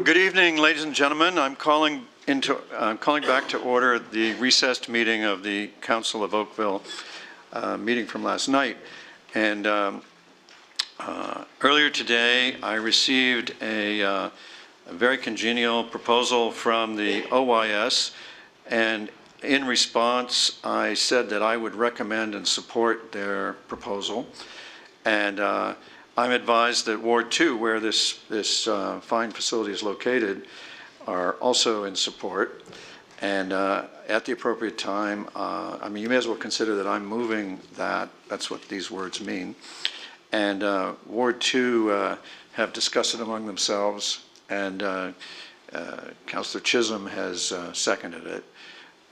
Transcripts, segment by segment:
Good evening, ladies and gentlemen. I'm calling back to order the recessed meeting of the Council of Oakville, meeting from last night. And earlier today, I received a very congenial proposal from the OYS, and in response, I said that I would recommend and support their proposal. And I'm advised that Ward 2, where this fine facility is located, are also in support. And at the appropriate time, I mean, you may as well consider that I'm moving that. That's what these words mean. And Ward 2 have discussed it among themselves, and Councillor Chisholm has seconded it.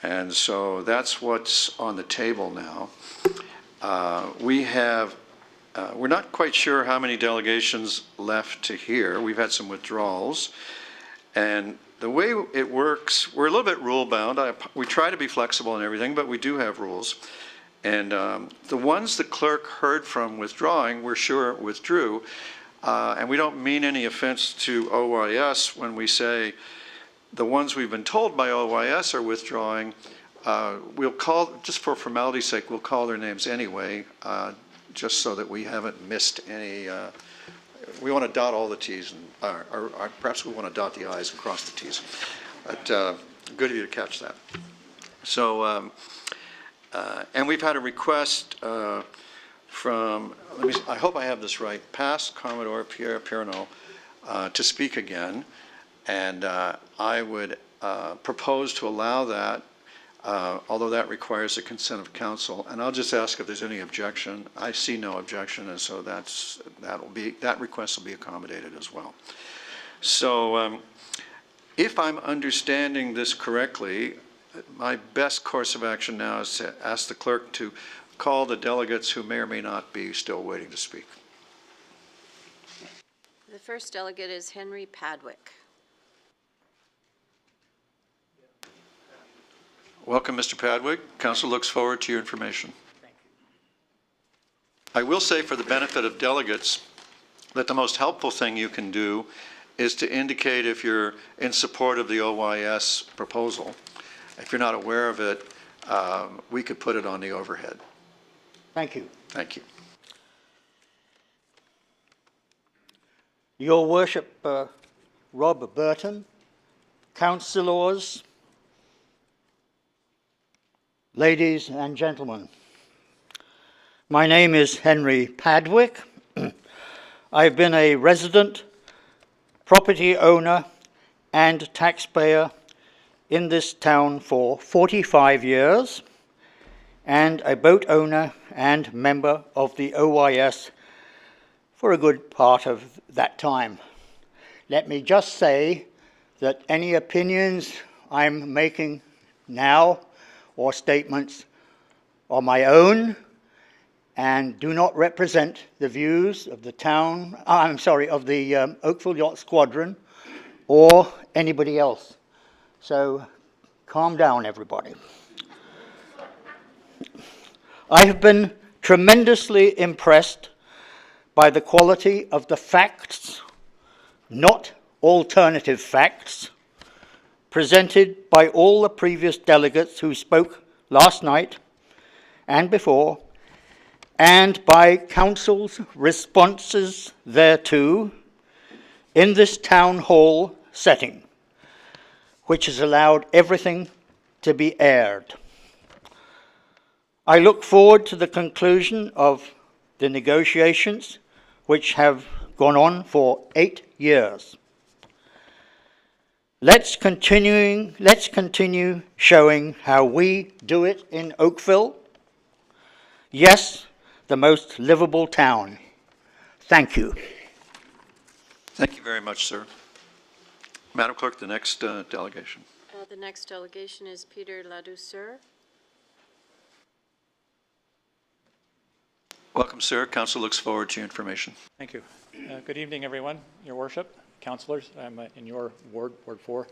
And so that's what's on the table now. We're not quite sure how many delegations left to hear. We've had some withdrawals. And the way it works, we're a little bit rule bound. We try to be flexible and everything, but we do have rules. And the ones the clerk heard from withdrawing, we're sure withdrew. And we don't mean any offense to OYS when we say the ones we've been told by OYS are withdrawing. We'll call, just for formality's sake, we'll call their names anyway, just so that we haven't missed any. We want to dot all the T's, and or perhaps we want to dot the I's and cross the T's. But good of you to catch that. So, and we've had a request from, I hope I have this right, past Commodore Pierre Perrineau to speak again. And I would propose to allow that, although that requires the consent of council. And I'll just ask if there's any objection. I see no objection, and so that request will be accommodated as well. So if I'm understanding this correctly, my best course of action now is to ask the clerk to call the delegates who may or may not be still waiting to speak. The first delegate is Henry Padwick. Welcome, Mr. Padwick. Council looks forward to your information. Thank you. I will say, for the benefit of delegates, that the most helpful thing you can do is to indicate if you're in support of the OYS proposal. If you're not aware of it, we could put it on the overhead. Thank you. Thank you. Your Worship, Rob Burton, councillors, ladies and gentlemen, my name is Henry Padwick. I've been a resident, property owner, and taxpayer in this town for 45 years, and a boat owner and member of the OYS for a good part of that time. Let me just say that any opinions I'm making now or statements are my own and do not represent the views of the town, of the Oakville Yacht Squadron or anybody else. So calm down, everybody. I have been tremendously impressed by the quality of the facts, not alternative facts, presented by all the previous delegates who spoke last night and before, and by council's responses thereto in this town hall setting, which has allowed everything to be aired. I look forward to the conclusion of the negotiations, which have gone on for 8 years. Let's continue showing how we do it in Oakville. Yes, the most livable town. Thank you. Thank you very much, sir. Madam Clerk, the next delegation. The next delegation is Peter Ladouceur. Welcome, sir. Council looks forward to your information. Thank you. Good evening, everyone. Your Worship, councillors. I'm in your ward, Ward 4.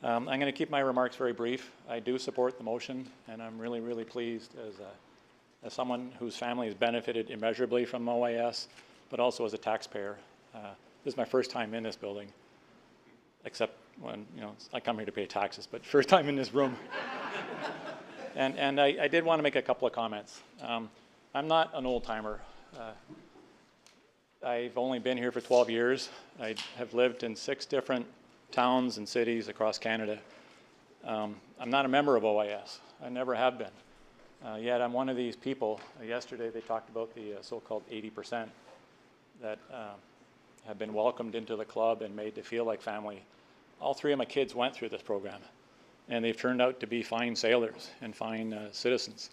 I'm going to keep my remarks very brief. I do support the motion, and I'm really, really pleased as someone whose family has benefited immeasurably from OYS, but also as a taxpayer. This is my first time in this building. except when, I come here to pay taxes, but first time in this room. And I did want to make a couple of comments. I'm not an old timer. I've only been here for 12 years. I have lived in 6 different towns and cities across Canada. I'm not a member of OIS. I never have been. Yet I'm one of these people. Yesterday they talked about the so-called 80% that have been welcomed into the club and made to feel like family. All 3 of my kids went through this program, and they've turned out to be fine sailors and fine citizens.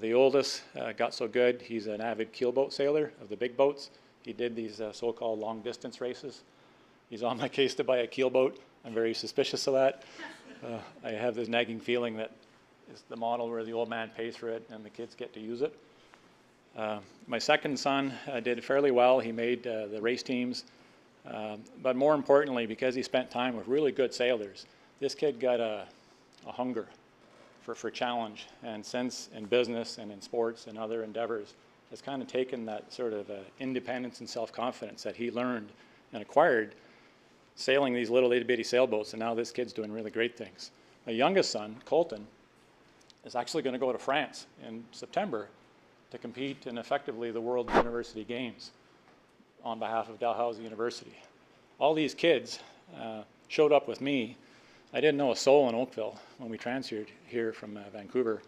The oldest got so good, he's an avid keelboat sailor of the big boats. He did these so-called long-distance races. He's on my case to buy a keelboat. I'm very suspicious of that. I have this nagging feeling that it's the model where the old man pays for it and the kids get to use it. My second son did fairly well. He made the race teams. But more importantly, because he spent time with really good sailors, this kid got a hunger for challenge. And since in business and in sports and other endeavors, has kind of taken that sort of independence and self-confidence that he learned and acquired sailing these little itty-bitty sailboats, and now this kid's doing really great things. My youngest son, Colton, is actually going to go to France in September to compete in effectively the World University Games on behalf of Dalhousie University. All these kids showed up with me. I didn't know a soul in Oakville when we transferred here from Vancouver.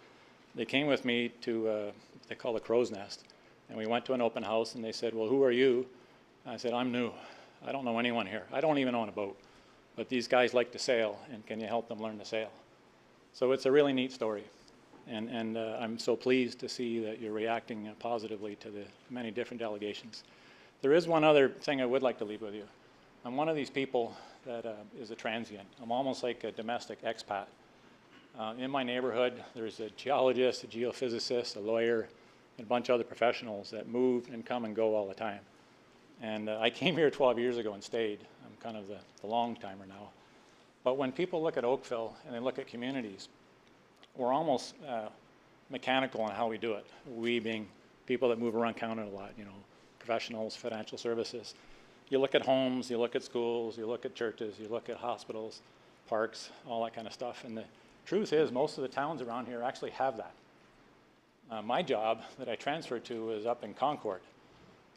They came with me to, they call the Crow's Nest, and we went to an open house, and they said, well, who are you? I said, I'm new. I don't know anyone here. I don't even own a boat, but these guys like to sail, and can you help them learn to sail? So it's a really neat story, and I'm so pleased to see that you're reacting positively to the many different delegations. There is one other thing I would like to leave with you. I'm one of these people that is a transient. I'm almost like a domestic expat. In my neighborhood, there's a geologist, a geophysicist, a lawyer, and a bunch of other professionals that move and come and go all the time. And I came here 12 years ago and stayed. I'm kind of the long timer now. But when people look at Oakville and they look at communities, we're almost mechanical on how we do it. We being people that move around Canada a lot, professionals, financial services. You look at homes, you look at schools, you look at churches, you look at hospitals, parks, all that kind of stuff. And the truth is, most of the towns around here actually have that. My job that I transferred to is up in Concord.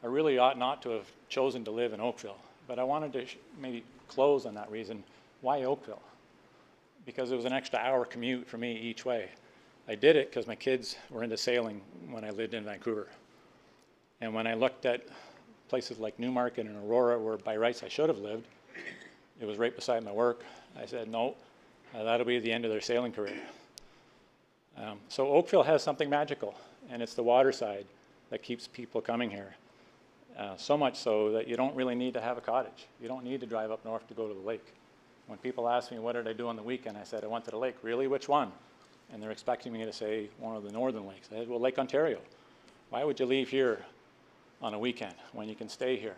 I really ought not to have chosen to live in Oakville, but I wanted to maybe close on that reason. Why Oakville? Because it was an extra hour commute for me each way. I did it because my kids were into sailing when I lived in Vancouver. And when I looked at places like Newmarket and Aurora, where by rights I should have lived, it was right beside my work. I said, no, that'll be the end of their sailing career. So Oakville has something magical, and it's the water side that keeps people coming here. So much so that you don't really need to have a cottage. You don't need to drive up north to go to the lake. When people ask me, what did I do on the weekend? I said, I went to the lake. Really, which one? And they're expecting me to say one of the northern lakes. I said, well, Lake Ontario. Why would you leave here on a weekend when you can stay here?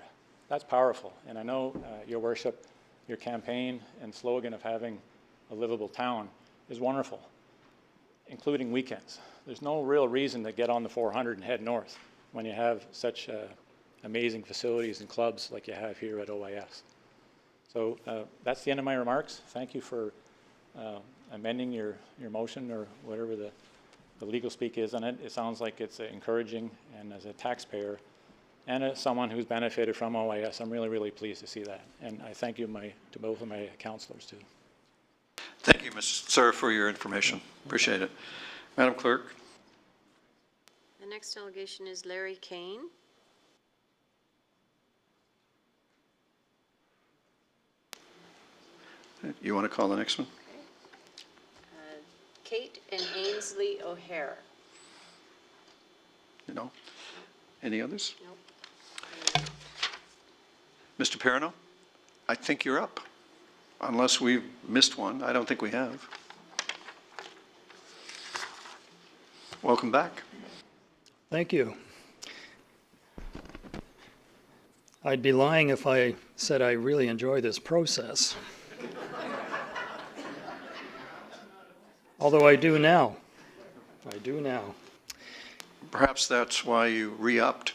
That's powerful. And I know, Your Worship, your campaign and slogan of having a livable town is wonderful, including weekends. There's no real reason to get on the 400 and head north when you have such amazing facilities and clubs like you have here at OIS. So that's the end of my remarks. Thank you for amending your motion or whatever the legal speak is on it. It sounds like it's encouraging, and as a taxpayer and as someone who's benefited from OIS, I'm really, really pleased to see that. And I thank you to both of my councillors too. Thank you, Sir, for your information. Appreciate it. Madam Clerk. The next delegation is Larry Kane. You want to call the next one? Kate and Ainsley O'Hare. No? Any others? Nope. Mr. Perrineau, I think you're up. Unless we've missed one. I don't think we have. Welcome back. Thank you. I'd be lying if I said I really enjoy this process. Although I do now. I do now. Perhaps that's why you re-upped.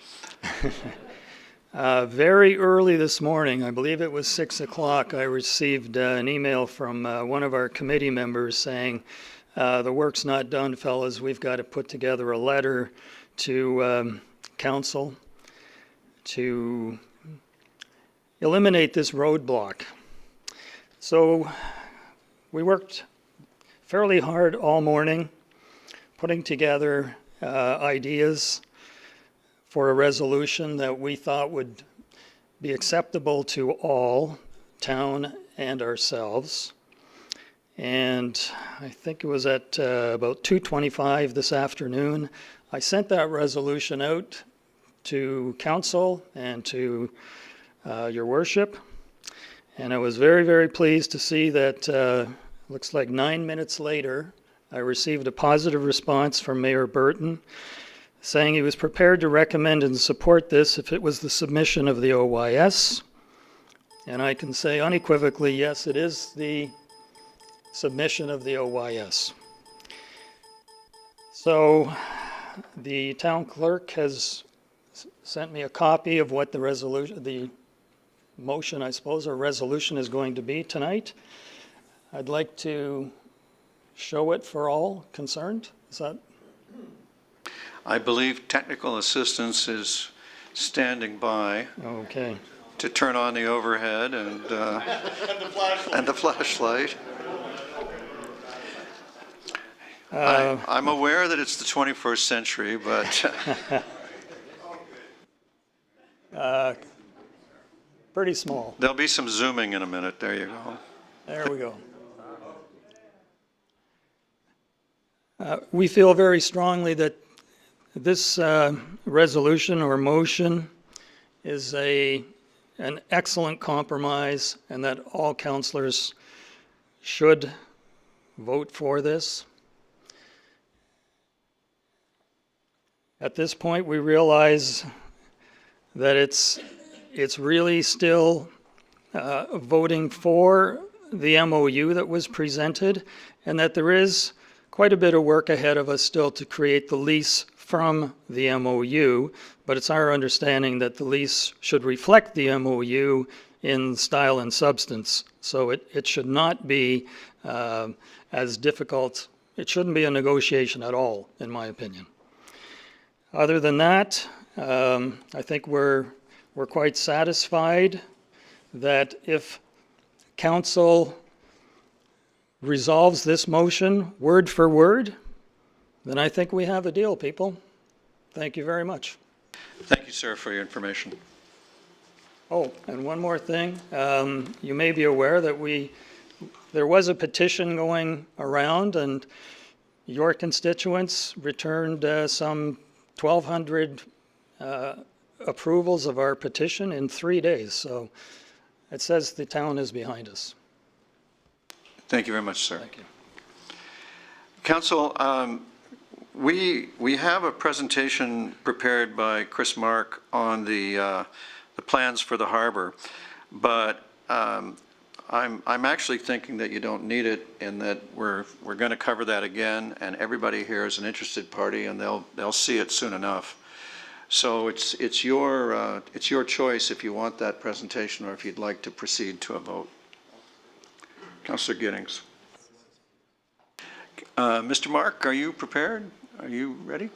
Very early this morning, I believe it was 6 o'clock, I received an email from one of our committee members saying, the work's not done, fellas. We've got to put together a letter to council to eliminate this roadblock. So we worked fairly hard all morning, putting together ideas for a resolution that we thought would be acceptable to all, town and ourselves. And I think it was at about 2:25 this afternoon, I sent that resolution out to council and to your worship. And I was very, very pleased to see that looks like 9 minutes later, I received a positive response from Mayor Burton saying he was prepared to recommend and support this if it was the submission of the OYS. And I can say unequivocally, yes, it is the submission of the OYS. So the town clerk has sent me a copy of what the resolution, the motion, I suppose, or resolution is going to be tonight. I'd like to show it for all concerned. Is that? I believe technical assistance is standing by Okay. to turn on the overhead and the flashlight. I'm aware that it's the 21st century, but Pretty small. there'll be some zooming in a minute. There you go. There we go. We feel very strongly that this resolution or motion is an excellent compromise and that all councillors should vote for this. At this point, we realize that it's really still voting for the MOU that was presented, and that there is quite a bit of work ahead of us still to create the lease from the MOU, but it's our understanding that the lease should reflect the MOU in style and substance. So it should not be as difficult. It shouldn't be a negotiation at all, in my opinion. Other than that, I think we're quite satisfied that if council resolves this motion word for word, then I think we have a deal, people. Thank you very much. Thank you, sir, for your information. Oh, and one more thing. You may be aware that there was a petition going around, and your constituents returned some 1,200 approvals of our petition in 3 days. So it says the town is behind us. Thank you very much, sir. Thank you. Council, we have a presentation prepared by Chris Mark on the plans for the harbor, but I'm actually thinking that you don't need it, and that we're going to cover that again, and everybody here is an interested party, and they'll see it soon enough. So it's your choice if you want that presentation or if you'd like to proceed to a vote. Councillor Giddings. Mr. Mark, are you prepared? Are you ready?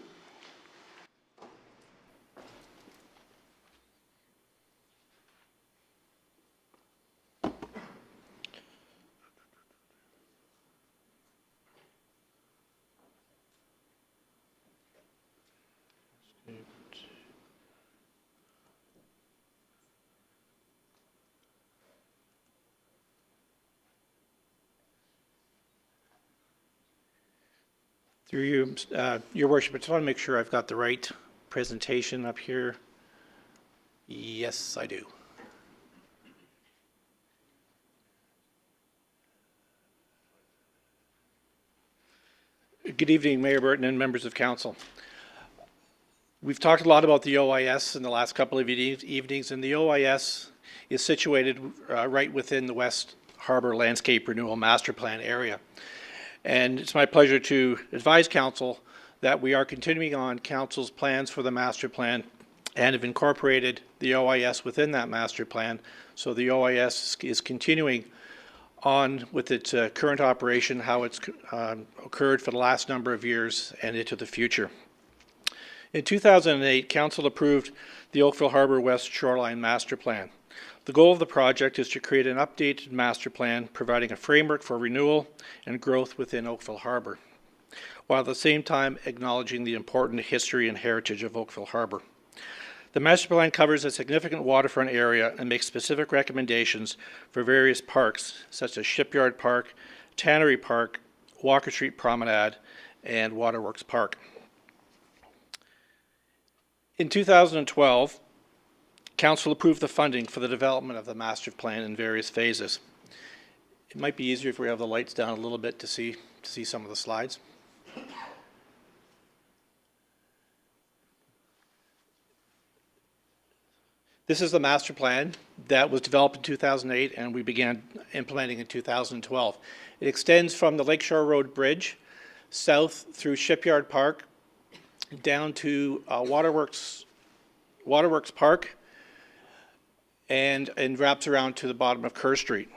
Through you, Your Worship, I just want to make sure I've got the right presentation up here. Yes, I do. Good evening, Mayor Burton and members of council. We've talked a lot about the OIS in the last couple of evenings, and the OIS is situated right within the West Harbor Landscape Renewal Master Plan area. And it's my pleasure to advise council that we are continuing on council's plans for the master plan and have incorporated the OIS within that master plan. So the OIS is continuing on with its current operation, how it's occurred for the last number of years and into the future. In 2008, Council approved the Oakville Harbor West Shoreline Master Plan. The goal of the project is to create an updated master plan providing a framework for renewal and growth within Oakville Harbor, while at the same time acknowledging the important history and heritage of Oakville Harbor. The master plan covers a significant waterfront area and makes specific recommendations for various parks, such as Shipyard Park, Tannery Park, Walker Street Promenade, and Waterworks Park. In 2012, Council approved the funding for the development of the master plan in various phases. It might be easier if we have the lights down a little bit to see some of the slides. This is the master plan that was developed in 2008 and we began implementing in 2012. It extends from the Lakeshore Road Bridge south through Shipyard Park down to Waterworks Park and wraps around to the bottom of Kerr Street.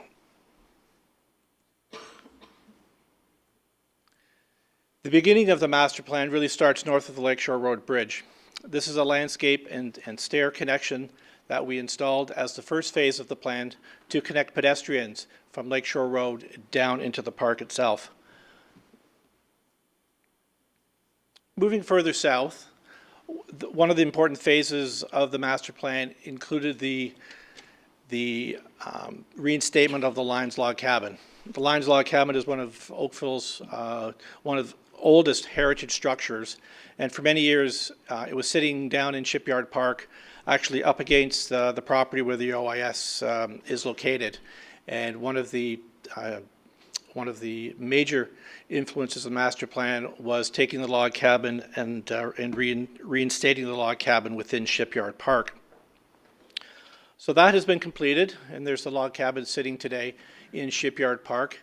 The beginning of the master plan really starts north of the Lakeshore Road Bridge. This is a landscape and stair connection that we installed as the first phase of the plan to connect pedestrians from Lakeshore Road down into the park itself. Moving further south, one of the important phases of the master plan included the reinstatement of the Lions Log Cabin. The Lions Log Cabin is one of Oakville's one of the oldest heritage structures, and for many years it was sitting down in Shipyard Park, actually up against the property where the OIS is located. And one of the major influences of the master plan was taking the log cabin and reinstating the log cabin within Shipyard Park. So that has been completed, and there's the log cabin sitting today in Shipyard Park.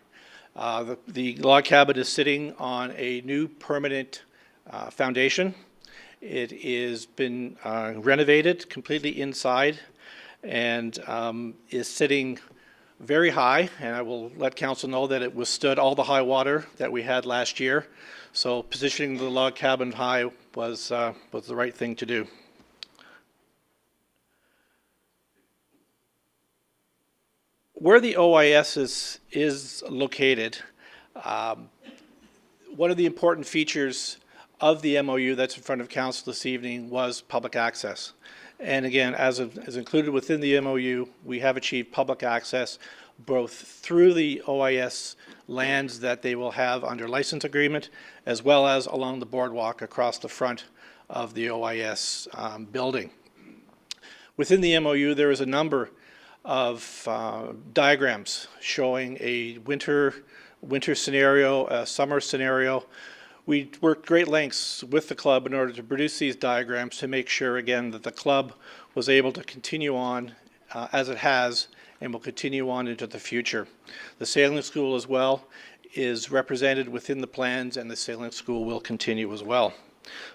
The log cabin is sitting on a new permanent foundation. It has been renovated completely inside and is sitting very high, and I will let council know that it withstood all the high water that we had last year. So positioning the log cabin high was the right thing to do. Where the OIS is located, one of the important features of the MOU that's in front of council this evening was public access. And again, as included within the MOU, we have achieved public access both through the OIS lands that they will have under license agreement, as well as along the boardwalk across the front of the OIS building. Within the MOU, there is a number of diagrams showing a winter scenario, a summer scenario. We worked great lengths with the club in order to produce these diagrams to make sure, again, that the club was able to continue on as it has and will continue on into the future. The sailing school as well is represented within the plans, and the sailing school will continue as well.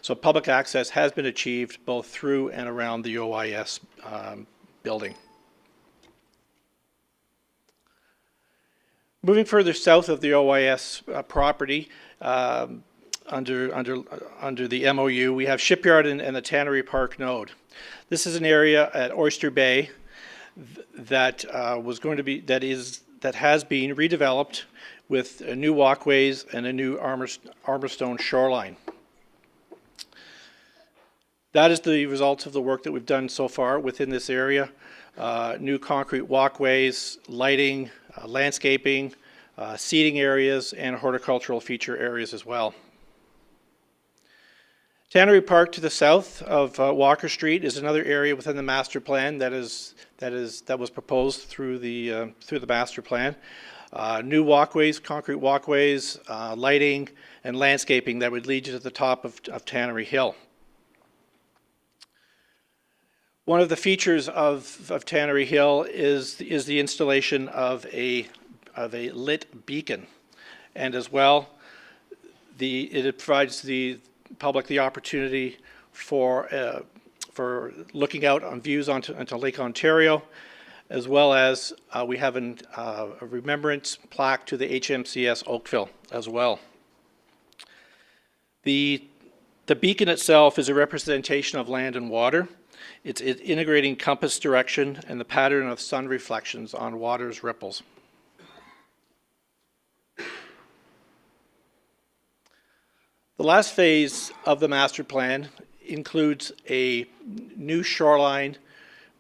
So public access has been achieved both through and around the OIS building. Moving further south of the OIS property, under the MOU, we have Shipyard and the Tannery Park node. This is an area at Oyster Bay that has been redeveloped with new walkways and a new armorstone shoreline. That is the result of the work that we've done so far within this area. New concrete walkways, lighting, landscaping, seating areas, and horticultural feature areas as well. Tannery Park to the south of Walker Street is another area within the master plan that was proposed through the master plan. New walkways, concrete walkways, lighting, and landscaping that would lead you to the top of Tannery Hill. One of the features of Tannery Hill is the installation of a lit beacon, and as well, it provides the public the opportunity for for looking out on views onto Lake Ontario, as well as we have a remembrance plaque to the HMCS Oakville as well. The beacon itself is a representation of land and water. It's integrating compass direction and the pattern of sun reflections on water's ripples. The last phase of the master plan includes a new shoreline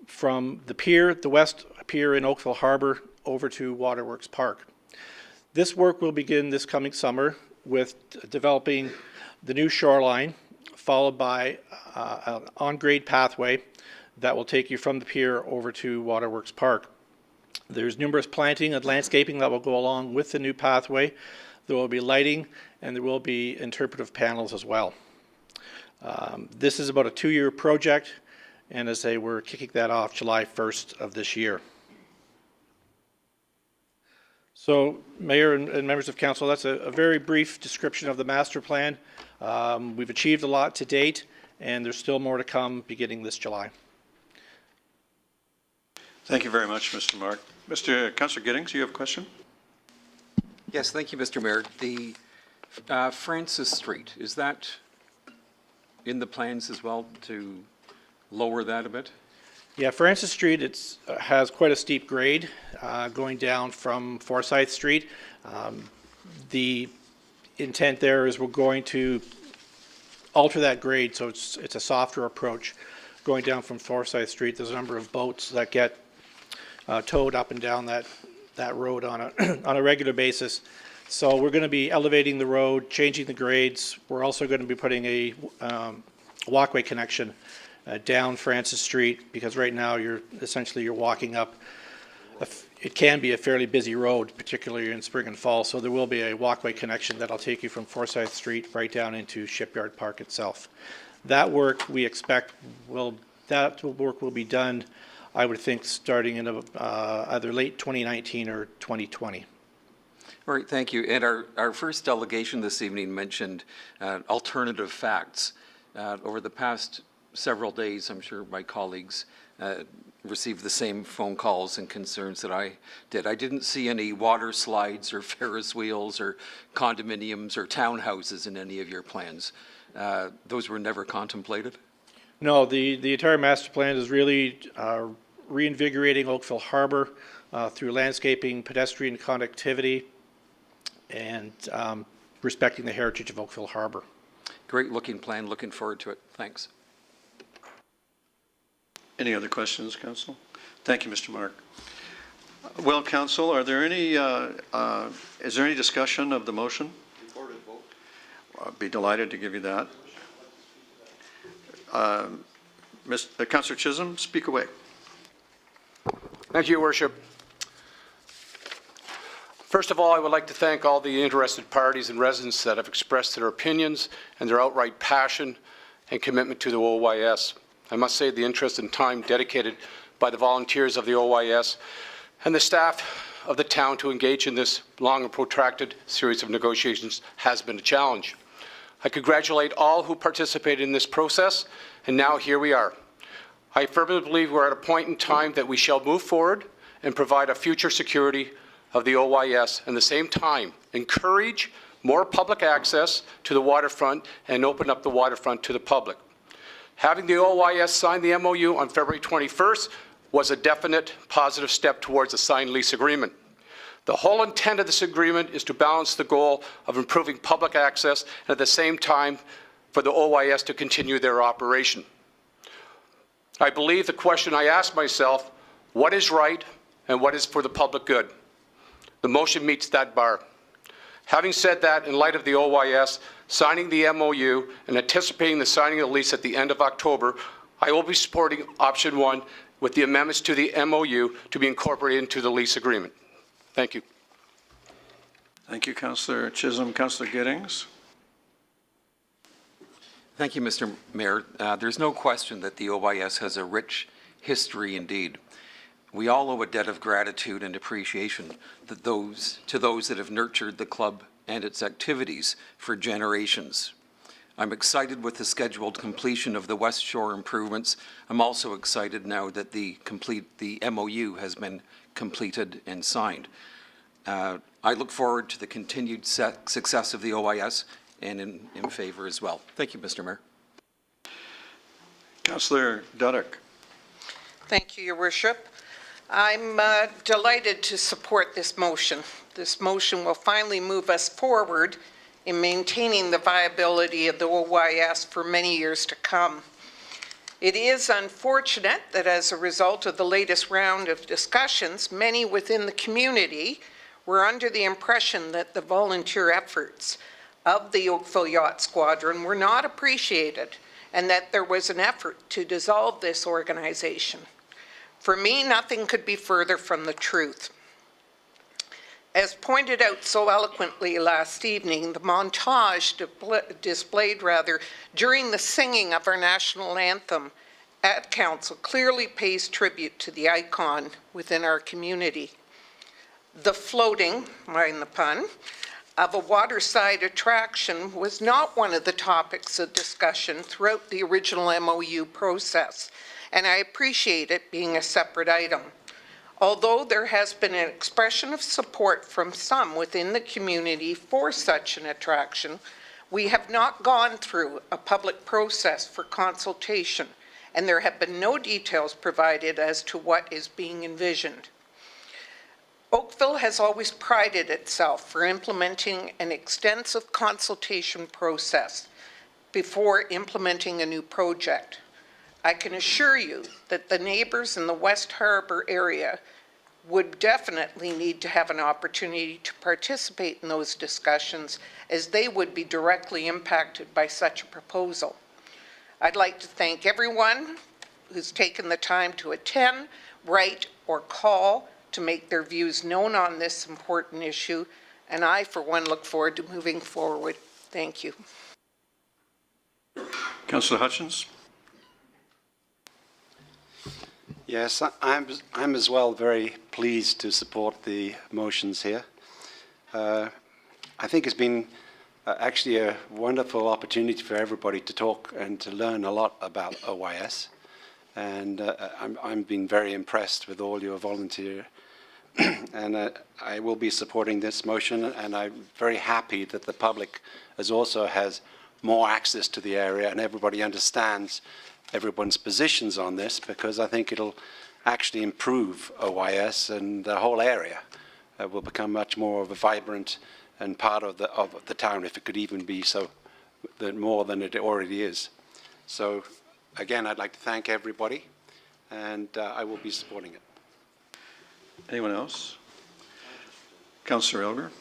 from the pier, the west pier in Oakville Harbor, over to Waterworks Park. This work will begin this coming summer with developing the new shoreline, followed by an on-grade pathway that will take you from the pier over to Waterworks Park. There's numerous planting and landscaping that will go along with the new pathway. There will be lighting and there will be interpretive panels as well. This is about a 2-year project, and as I say, we're kicking that off July 1st of this year. So, Mayor and members of council, that's a very brief description of the master plan. We've achieved a lot to date, and there's still more to come beginning this July. Thank you very much, Mr. Mark. Councillor Giddings, you have a question? Yes, thank you, Mr. Mayor. The Francis Street, is that in the plans as well to lower that a bit? Yeah, Francis Street has quite a steep grade going down from Forsyth Street. The intent there is we're going to alter that grade so it's a softer approach going down from Forsyth Street. There's a number of boats that get towed up and down that road on a regular basis. So we're going to be elevating the road, changing the grades. We're also going to be putting a walkway connection down Francis Street, because right now you're walking up. It can be a fairly busy road, particularly in spring and fall. So there will be a walkway connection that'll take you from Forsyth Street right down into Shipyard Park itself. That work we expect will be done, I would think, starting in either late 2019 or 2020. All right, thank you. And our first delegation this evening mentioned alternative facts. Over the past several days, I'm sure my colleagues received the same phone calls and concerns that I did. I didn't see any water slides or Ferris wheels or condominiums or townhouses in any of your plans. Those were never contemplated? No, the entire master plan is really reinvigorating Oakville Harbor through landscaping, pedestrian connectivity, and respecting the heritage of Oakville Harbor. Great looking plan, looking forward to it. Thanks. Any other questions, Council? Thank you, Mr. Mark. Well, Council, is there any discussion of the motion? Recorded vote. I'd be delighted to give you that. Councillor Chisholm, speak away. Thank you, Your Worship. First of all, I would like to thank all the interested parties and residents that have expressed their opinions and their outright passion and commitment to the OYS. I must say the interest and time dedicated by the volunteers of the OYS and the staff of the town to engage in this long and protracted series of negotiations has been a challenge. I congratulate all who participated in this process, and now here we are. I firmly believe we're at a point in time that we shall move forward and provide a future security of the OYS, and at the same time encourage more public access to the waterfront and open up the waterfront to the public. Having the OYS sign the MOU on February 21st was a definite positive step towards a signed lease agreement. The whole intent of this agreement is to balance the goal of improving public access and at the same time for the OYS to continue their operation. I believe the question I asked myself, what is right and what is for the public good? The motion meets that bar. Having said that, in light of the OYS signing the MOU and anticipating the signing of the lease at the end of October, I will be supporting option 1 with the amendments to the MOU to be incorporated into the lease agreement. Thank you. Thank you, Councillor Chisholm. Councillor Giddings. Thank you, Mr. Mayor. There's no question that the OYS has a rich history indeed. We all owe a debt of gratitude and appreciation to those that have nurtured the club and its activities for generations. I'm excited with the scheduled completion of the West Shore improvements. I'm also excited now that the MOU has been completed and signed. I look forward to the continued success of the OIS and in favor as well. Thank you, Mr. Mayor. Councillor Duddick. Thank you, Your Worship. I'm delighted to support this motion. This motion will finally move us forward in maintaining the viability of the OYS for many years to come. It is unfortunate that as a result of the latest round of discussions, many within the community were under the impression that the volunteer efforts of the Oakville Yacht Squadron were not appreciated and that there was an effort to dissolve this organization. For me, nothing could be further from the truth. As pointed out so eloquently last evening, the montage displayed during the singing of our national anthem at Council clearly pays tribute to the icon within our community. The floating, mind the pun, of a waterside attraction was not one of the topics of discussion throughout the original MOU process, and I appreciate it being a separate item. Although there has been an expression of support from some within the community for such an attraction, we have not gone through a public process for consultation, and there have been no details provided as to what is being envisioned. Oakville has always prided itself for implementing an extensive consultation process before implementing a new project. I can assure you that the neighbors in the West Harbour area would definitely need to have an opportunity to participate in those discussions, as they would be directly impacted by such a proposal. I'd like to thank everyone who's taken the time to attend, write, or call to make their views known on this important issue, and I, for one, look forward to moving forward. Thank you. Councillor Hutchins. Yes, I'm as well very pleased to support the motions here. I think it's been actually a wonderful opportunity for everybody to talk and to learn a lot about OYS. And I'm been very impressed with all your volunteer. And I will be supporting this motion, and I'm very happy that the public also has more access to the area and everybody understands everyone's positions on this, because I think it'll actually improve OYS, and the whole area will become much more of a vibrant and part of the town, if it could even be so more than it already is. So again, I'd like to thank everybody, and I will be supporting it. Anyone else? Councillor Elgar.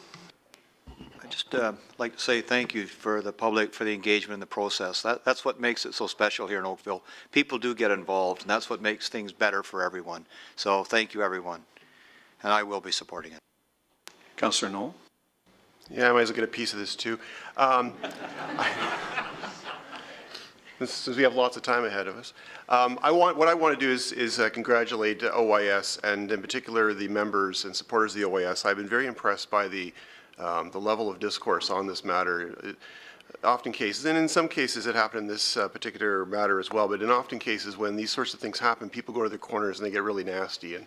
I'd just like to say thank you for the public, for the engagement in the process. That's what makes it so special here in Oakville. People do get involved, and that's what makes things better for everyone. So thank you, everyone. And I will be supporting it. Councillor Knoll. Yeah, I might as well get a piece of this too. Since we have lots of time ahead of us. What I want to do is congratulate OYS, and in particular the members and supporters of the OYS. I've been very impressed by the level of discourse on this matter. Often cases, and in some cases it happened in this particular matter as well, but in often cases when these sorts of things happen, people go to their corners and they get really nasty.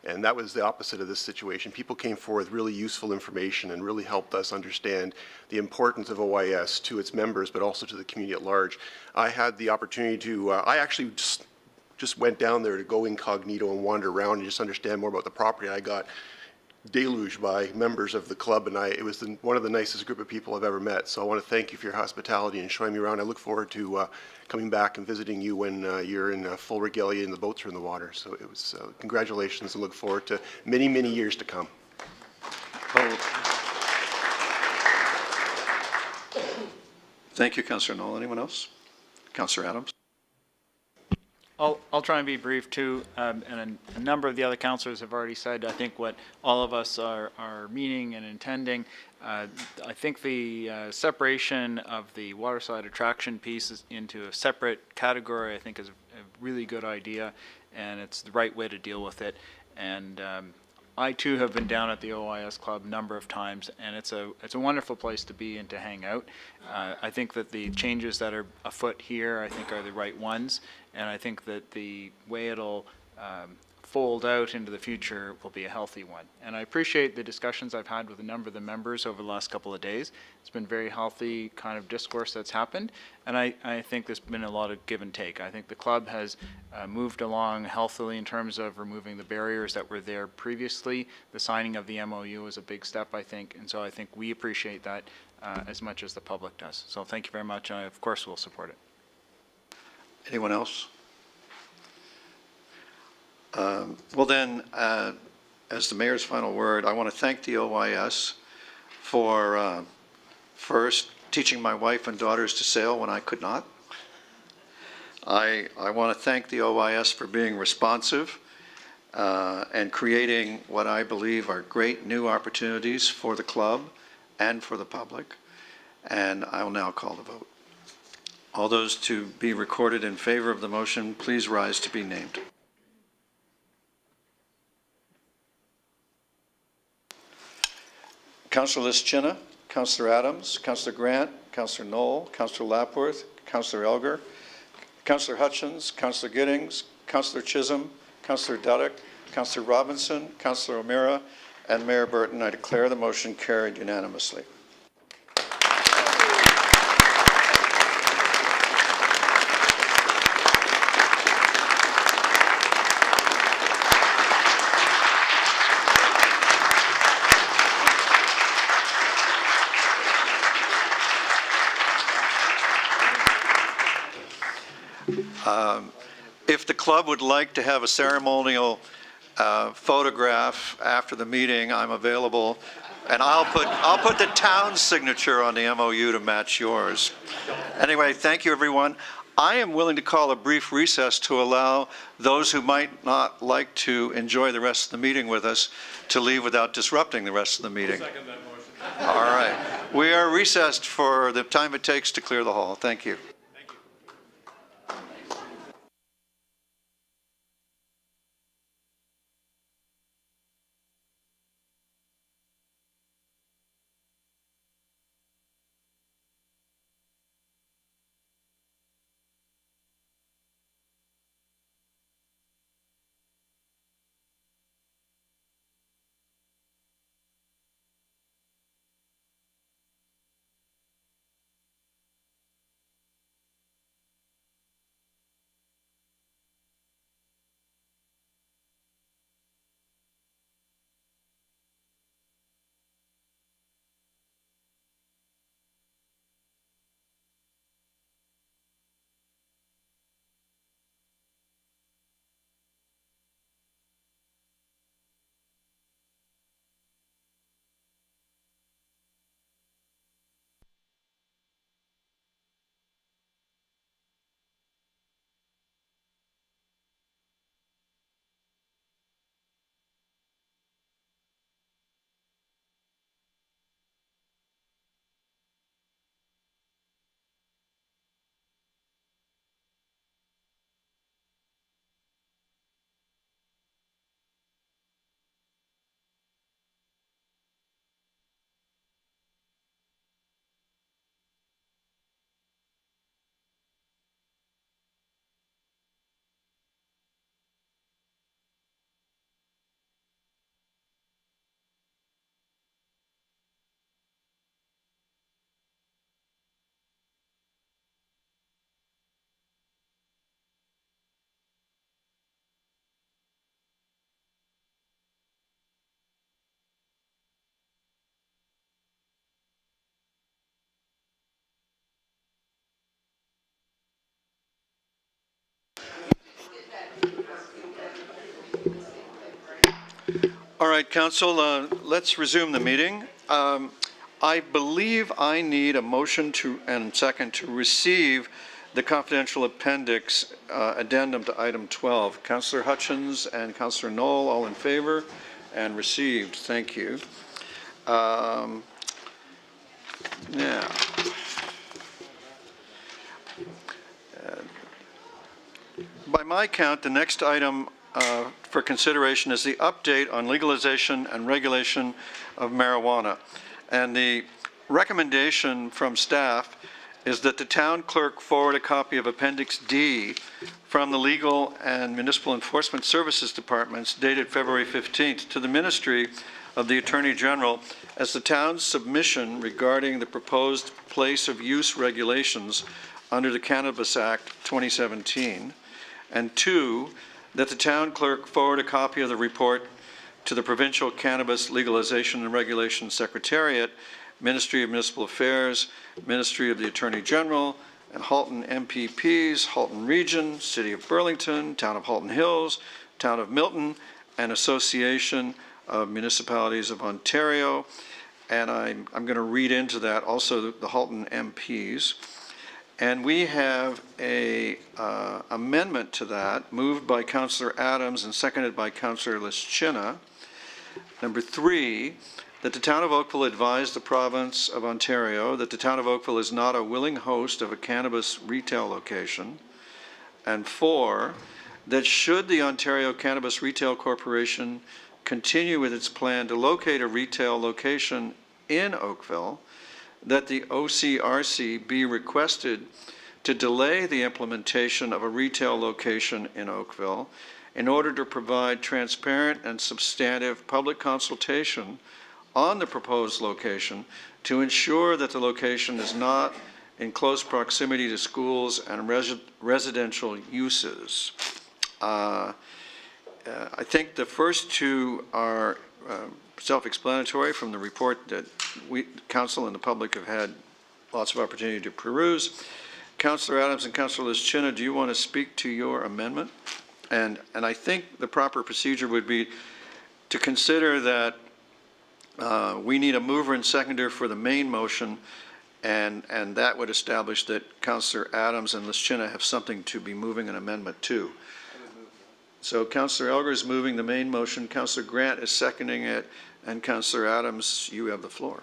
And that was the opposite of this situation. People came forward with really useful information and really helped us understand the importance of OYS to its members, but also to the community at large. I had the opportunity to, I actually just went down there to go incognito and wander around and just understand more about the property. I got deluged by members of the club, and it was one of the nicest group of people I've ever met. So I want to thank you for your hospitality and showing me around. I look forward to coming back and visiting you when you're in full regalia and the boats are in the water. So it was congratulations, and look forward to many, many years to come. Thank you, Councillor Knoll. Anyone else? Councillor Adams. I'll try and be brief too, and a number of the other councillors have already said, I think, what all of us are meaning and intending. I think the separation of the waterside attraction piece into a separate category, I think, is a really good idea, and it's the right way to deal with it. And I too have been down at the OIS Club a number of times, and it's a wonderful place to be and to hang out. I think that the changes that are afoot here, I think, are the right ones, and I think that the way it'll fold out into the future will be a healthy one. And I appreciate the discussions I've had with a number of the members over the last couple of days. It's been very healthy kind of discourse that's happened, and I think there's been a lot of give and take. I think the club has moved along healthily in terms of removing the barriers that were there previously. The signing of the MOU was a big step, I think, and so I think we appreciate that as much as the public does. So thank you very much. I, of course, will support it. Anyone else? Well then, as the mayor's final word, I want to thank the OIS for first teaching my wife and daughters to sail when I could not. I want to thank the OIS for being responsive and creating what I believe are great new opportunities for the club and for the public. And I will now call the vote. All those to be recorded in favor of the motion, please rise to be named. Councillor Lischina, Councillor Adams, Councillor Grant, Councillor Knoll, Councillor Lapworth, Councillor Elgar, Councillor Hutchins, Councillor Giddings, Councillor Chisholm, Councillor Duddick, Councillor Robinson, Councillor O'Meara, and Mayor Burton. I declare the motion carried unanimously. If the club would like to have a ceremonial photograph after the meeting, I'm available, and I'll put the town's signature on the MOU to match yours. Anyway, thank you, everyone. I am willing to call a brief recess to allow those who might not like to enjoy the rest of the meeting with us to leave without disrupting the rest of the meeting. Second that motion. All right. We are recessed for the time it takes to clear the hall. Thank you. All right, Council, let's resume the meeting. I believe I need a motion and second to receive the confidential appendix addendum to item 12. Councillor Hutchins and Councillor Knoll, all in favor, and received. Thank you. Now, by my count, the next item for consideration is the update on legalization and regulation of marijuana. And the recommendation from staff is that the town clerk forward a copy of Appendix D from the Legal and Municipal Enforcement Services Departments dated February 15th to the Ministry of the Attorney General as the town's submission regarding the proposed place of use regulations under the Cannabis Act 2017. And 2, that the town clerk forward a copy of the report to the Provincial Cannabis Legalization and Regulation Secretariat, Ministry of Municipal Affairs, Ministry of the Attorney General, and Halton MPPs, Halton Region, City of Burlington, Town of Halton Hills, Town of Milton, and Association of Municipalities of Ontario. And I'm going to read into that also the Halton MPs. And we have a amendment to that, moved by Councillor Adams and seconded by Councillor Lischina. Number 3, that the Town of Oakville advise the Province of Ontario that the Town of Oakville is not a willing host of a cannabis retail location. And 4, that should the Ontario Cannabis Retail Corporation continue with its plan to locate a retail location in Oakville, that the OCRC be requested to delay the implementation of a retail location in Oakville in order to provide transparent and substantive public consultation on the proposed location to ensure that the location is not in close proximity to schools and residential uses. I think the first 2 are self-explanatory from the report that we, Council and the public, have had lots of opportunity to peruse. Councillor Adams and Councillor Lischina, do you want to speak to your amendment? And I think the proper procedure would be to consider that we need a mover and seconder for the main motion, and that would establish that Councillor Adams and Lischina have something to be moving an amendment to. So Councillor Elgar is moving the main motion, Councillor Grant is seconding it, and Councillor Adams, you have the floor.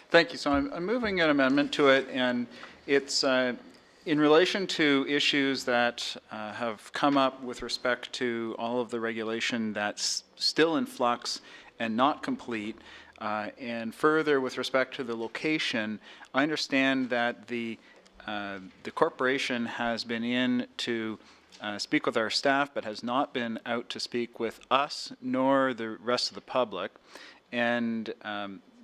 Thank you. So I'm moving an amendment to it, and it's in relation to issues that have come up with respect to all of the regulation that's still in flux and not complete. And further, with respect to the location, I understand that the corporation has been in to speak with our staff, but has not been out to speak with us nor the rest of the public. And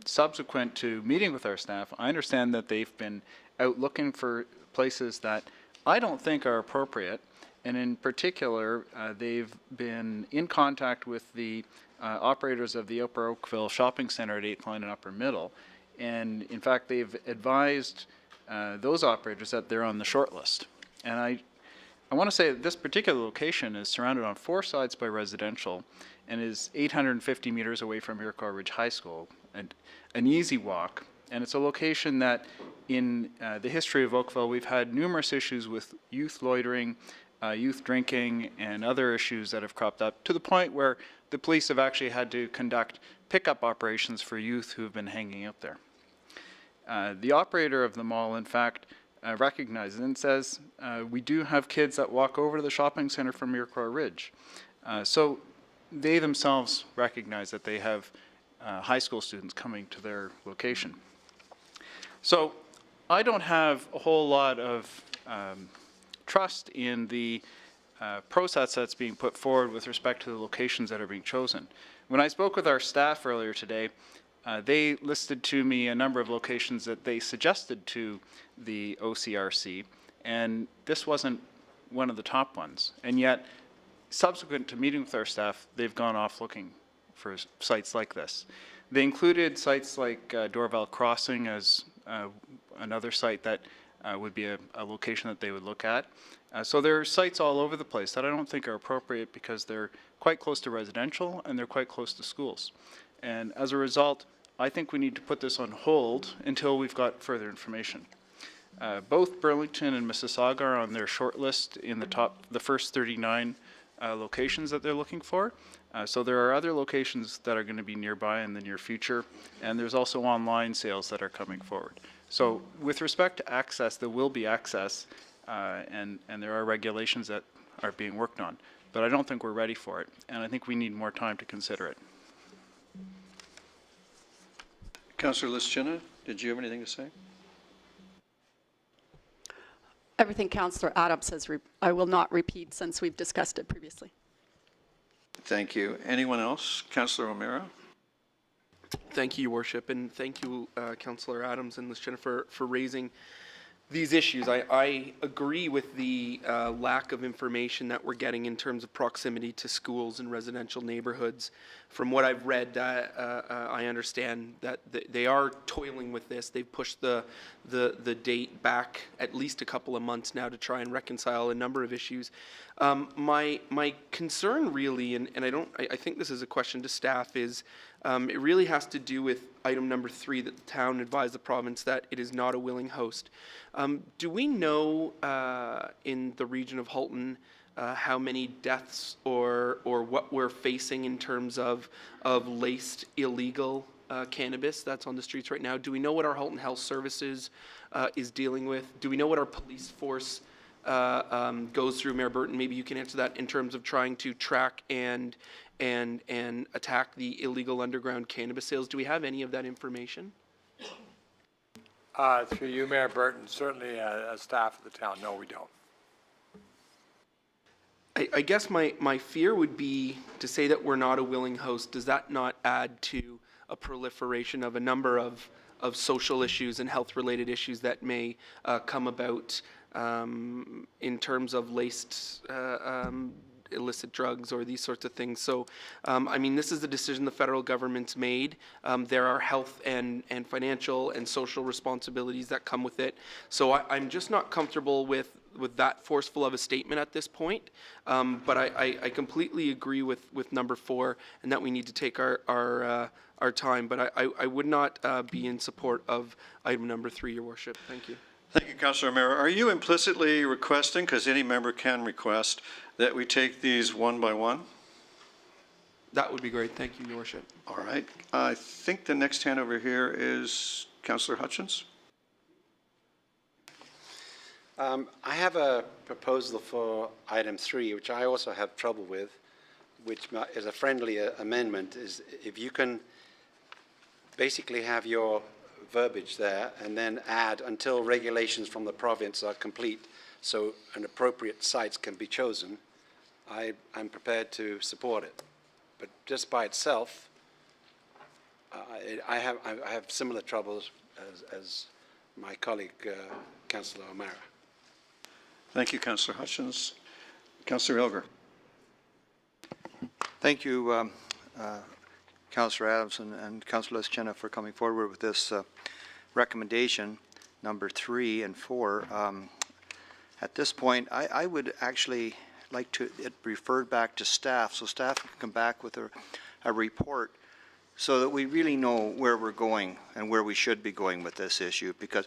subsequent to meeting with our staff, I understand that they've been out looking for places that I don't think are appropriate. And in particular, they've been in contact with the operators of the Upper Oakville Shopping Center at 8th Line and Upper Middle. And in fact, they've advised those operators that they're on the short list. And I want to say that this particular location is surrounded on 4 sides by residential and is 850 meters away from Iroquois Ridge High School, and an easy walk. And it's a location that in the history of Oakville, we've had numerous issues with youth loitering, youth drinking, and other issues that have cropped up, to the point where the police have actually had to conduct pickup operations for youth who have been hanging out there. The operator of the mall, in fact, recognizes and says, we do have kids that walk over to the shopping center from Iroquois Ridge. So they themselves recognize that they have high school students coming to their location. So I don't have a whole lot of trust in the process that's being put forward with respect to the locations that are being chosen. When I spoke with our staff earlier today, they listed to me a number of locations that they suggested to the OCRC, and this wasn't one of the top ones. And yet, subsequent to meeting with our staff, they've gone off looking for sites like this. They included sites like Dorval Crossing as another site that would be a location that they would look at. So there are sites all over the place that I don't think are appropriate because they're quite close to residential and they're quite close to schools. And as a result, I think we need to put this on hold until we've got further information. Both Burlington and Mississauga are on their short list in the first 39 locations that they're looking for. So there are other locations that are going to be nearby in the near future, and there's also online sales that are coming forward. So with respect to access, there will be access, and there are regulations that are being worked on. but I don't think we're ready for it, and I think we need more time to consider it. Councillor Lischina, did you have anything to say? Everything Councillor Adams has, I will not repeat since we've discussed it previously. Thank you. Anyone else? Councillor O'Meara? Thank you, Your Worship, and thank you, Councillor Adams and Lischina, for raising these issues. I agree with the lack of information that we're getting in terms of proximity to schools and residential neighborhoods. From what I've read, I understand that they are toiling with this. They've pushed the date back at least a couple of months now to try and reconcile a number of issues. My concern really, and I think this is a question to staff, is it really has to do with item number 3, that the town advised the province that it is not a willing host. Do we know in the region of Halton how many deaths or what we're facing in terms of laced illegal cannabis that's on the streets right now? Do we know what our Halton Health Services is dealing with? Do we know what our police force goes through? Mayor Burton, maybe you can answer that in terms of trying to track and attack the illegal underground cannabis sales. Do we have any of that information? Through you, Mayor Burton, certainly as staff of the town, no, we don't. I guess my fear would be to say that we're not a willing host. Does that not add to a proliferation of a number of social issues and health-related issues that may come about in terms of laced illicit drugs or these sorts of things? So, I mean, this is the decision the federal government's made. There are health and financial and social responsibilities that come with it. So I'm just not comfortable with that forceful of a statement at this point. But I completely agree with number 4, and that we need to take our time. But I would not be in support of item number 3, Your Worship. Thank you. Thank you, Councillor O'Meara. Are you implicitly requesting, because any member can request, that we take these one by one? That would be great. Thank you, Your Worship. All right. I think the next hand over here is Councillor Hutchins. I have a proposal for item 3, which I also have trouble with, which is a friendly amendment, is if you can basically have your verbiage there and then add until regulations from the province are complete so an appropriate sites can be chosen, I'm prepared to support it. But just by itself, I have similar troubles as my colleague, Councillor O'Meara. Thank you, Councillor Hutchins. Councillor Elgar. Thank you, Councillor Adams and Councillor Lischina for coming forward with this recommendation, number 3 and 4. At this point, I would actually like to it referred back to staff, so staff can come back with a report so that we really know where we're going and where we should be going with this issue, because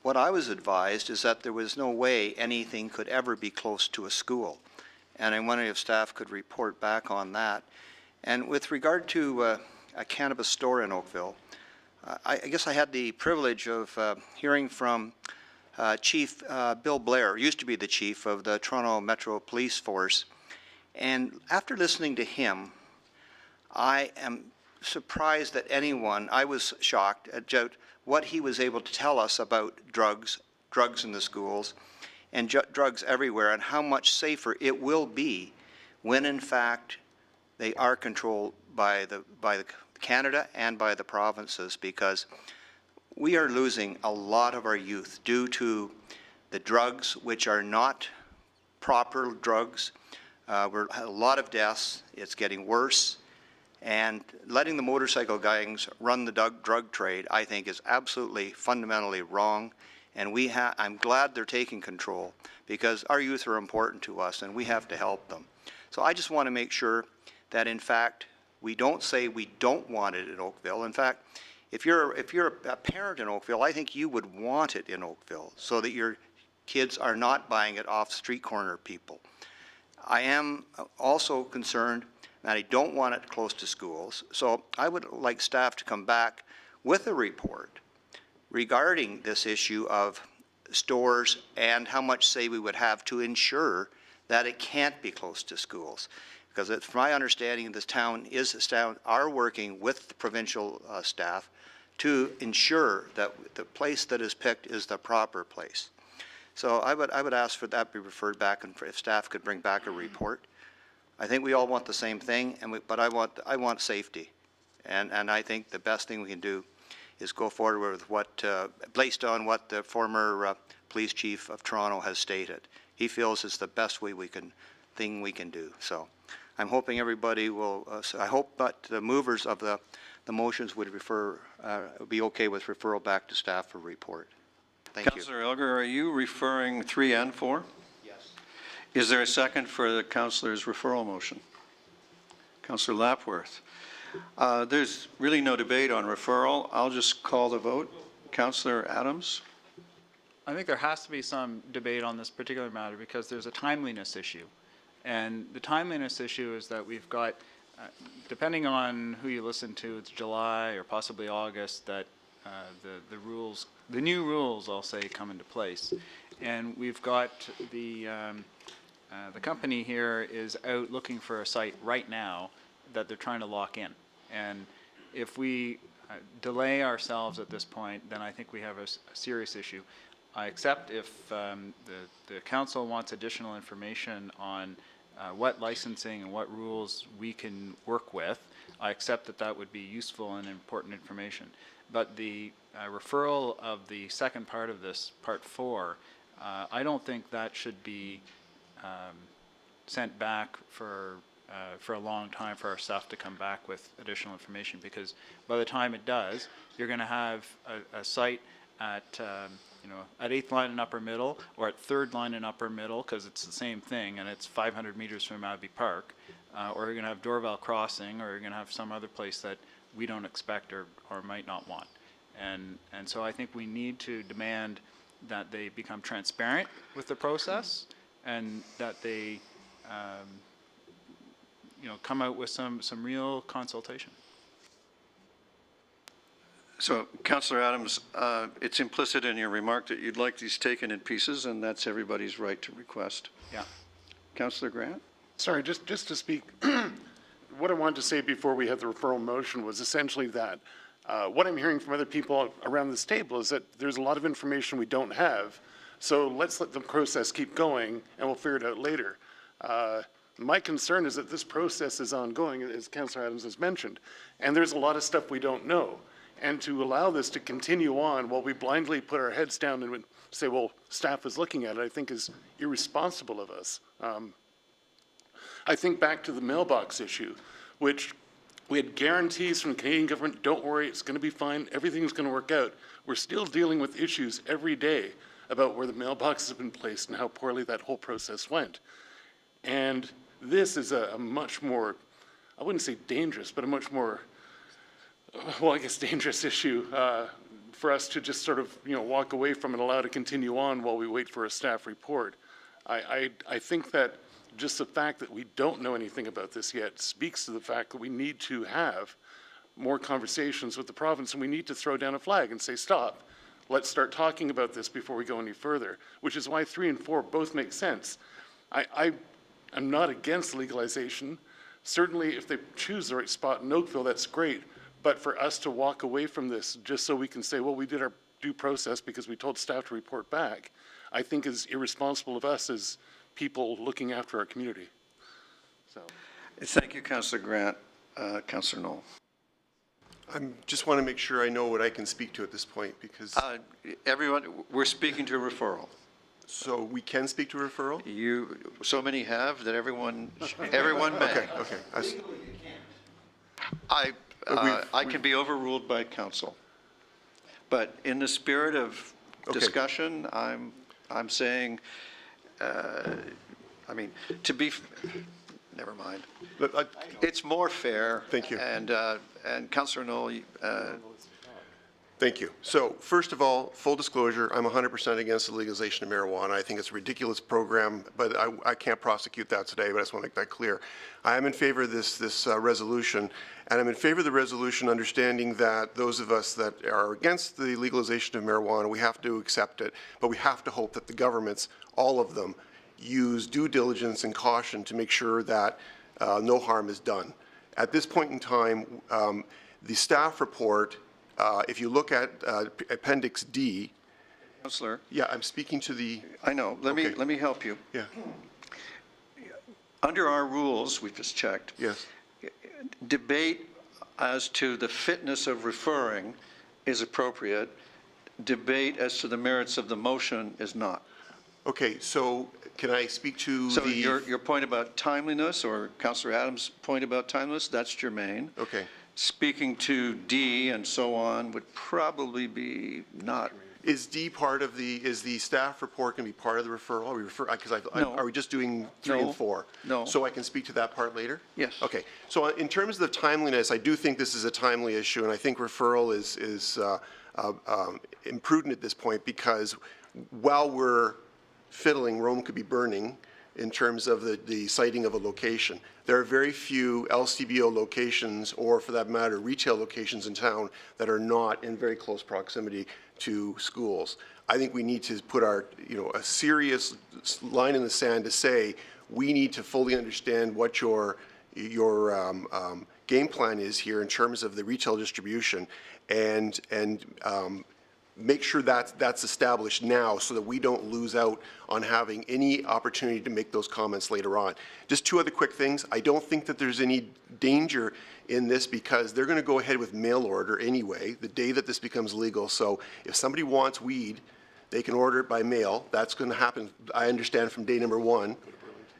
what I was advised is that there was no way anything could ever be close to a school. And I wondered if staff could report back on that. And with regard to a cannabis store in Oakville, I guess I had the privilege of hearing from Chief Bill Blair, used to be the chief of the Toronto Metro Police Force. And after listening to him, I am surprised that I was shocked at what he was able to tell us about drugs in the schools, and drugs everywhere, and how much safer it will be when, in fact, they are controlled by the Canada and by the provinces, because we are losing a lot of our youth due to the drugs, which are not proper drugs. We're a lot of deaths. It's getting worse. And letting the motorcycle gangs run the drug trade, I think, is absolutely fundamentally wrong. And I'm glad they're taking control, because our youth are important to us and we have to help them. So I just want to make sure that, in fact, we don't say we don't want it in Oakville. In fact, if you're a parent in Oakville, I think you would want it in Oakville so that your kids are not buying it off street corner people. I am also concerned that I don't want it close to schools. So I would like staff to come back with a report regarding this issue of stores and how much say we would have to ensure that it can't be close to schools. Because it's my understanding this town are working with the provincial staff to ensure that the place that is picked is the proper place. So I would ask for that be referred back, and if staff could bring back a report. I think we all want the same thing, but I want safety. And I think the best thing we can do is go forward with what, based on what the former police chief of Toronto has stated. He feels it's the best thing we can do. So I'm hoping everybody will, I hope that the movers of the motions would be okay with referral back to staff for report. Thank you. Councillor Elgar, are you referring 3 and 4? Yes. Is there a second for the councillor's referral motion? Councillor Lapworth. There's really no debate on referral. I'll just call the vote. Councillor Adams? I think there has to be some debate on this particular matter because there's a timeliness issue. And the timeliness issue is that we've got, depending on who you listen to, it's July or possibly August that the new rules, I'll say, come into place. And we've got the company here is out looking for a site right now that they're trying to lock in. And if we delay ourselves at this point, then I think we have a serious issue. I accept if the council wants additional information on what licensing and what rules we can work with. I accept that that would be useful and important information. But the referral of the second part of this, part 4, I don't think that should be sent back for a long time for our staff to come back with additional information, because by the time it does, you're going to have a site at at 8th line and upper middle, or at 3rd line and upper middle, because it's the same thing, and it's 500 meters from Abbey Park, or you're going to have Dorval Crossing, or you're going to have some other place that we don't expect or might not want. And so I think we need to demand that they become transparent with the process, and that they come out with some real consultation. So, Councillor Adams, it's implicit in your remark that you'd like these taken in pieces, and that's everybody's right to request. Yeah. Councillor Grant? Sorry, just to speak, what I wanted to say before we had the referral motion was essentially that what I'm hearing from other people around this table is that there's a lot of information we don't have, so let's let the process keep going, and we'll figure it out later. My concern is that this process is ongoing, as Councillor Adams has mentioned, and there's a lot of stuff we don't know. And to allow this to continue on while we blindly put our heads down and say, well, staff is looking at it, I think is irresponsible of us. I think back to the mailbox issue, which we had guarantees from the Canadian government, don't worry, it's going to be fine, everything's going to work out. We're still dealing with issues every day about where the mailboxes have been placed and how poorly that whole process went. And this is a much more, I wouldn't say dangerous, but a much more, well, I guess dangerous issue for us to just sort of, walk away from and allow to continue on while we wait for a staff report. I think that just the fact that we don't know anything about this yet speaks to the fact that we need to have more conversations with the province, and we need to throw down a flag and say, stop, let's start talking about this before we go any further, which is why 3 and 4 both make sense. I'm not against legalization. Certainly, if they choose the right spot in Oakville, that's great. But for us to walk away from this just so we can say, well, we did our due process because we told staff to report back, I think is irresponsible of us as people looking after our community. So, thank you, Councillor Grant. Councillor Knoll. I just want to make sure I know what I can speak to at this point, because everyone, we're speaking to referral. So we can speak to referral? So many have that everyone may. Okay. I can be overruled by council, but in the spirit of discussion, I'm saying, never mind. It's more fair. Thank you. And Councillor Knoll. Thank you. So first of all, full disclosure, I'm 100% against the legalization of marijuana. I think it's a ridiculous program, but I can't prosecute that today, but I just want to make that clear. I am in favor of this resolution, and I'm in favor of the resolution understanding that those of us that are against the legalization of marijuana, we have to accept it, but we have to hope that the governments, all of them, use due diligence and caution to make sure that no harm is done. At this point in time, the staff report, if you look at Appendix D. Councillor. Yeah, I'm speaking to the. I know. Let me help you. Yeah. Under our rules, we just checked. Yes. Debate as to the fitness of referring is appropriate. Debate as to the merits of the motion is not. Okay, so can I speak to So the? your point about timeliness, or Councillor Adams' point about timeliness, that's germane. Okay. Speaking to D and so on would probably be not. Is D part of is the staff report going to be part of the referral? Are we No. are we just doing 3 and 4? No. So I can speak to that part later? Yes. Okay. So in terms of the timeliness, I do think this is a timely issue, and I think referral is imprudent at this point, because while we're fiddling, Rome could be burning in terms of the siting of a location. There are very few LCBO locations, or for that matter, retail locations in town that are not in very close proximity to schools. I think we need to put a serious line in the sand to say, we need to fully understand what your game plan is here in terms of the retail distribution, and make sure that's established now, so that we don't lose out on having any opportunity to make those comments later on. Just 2 other quick things. I don't think that there's any danger in this, because they're going to go ahead with mail order anyway, the day that this becomes legal. So if somebody wants weed, they can order it by mail. That's going to happen, I understand, from day number 1.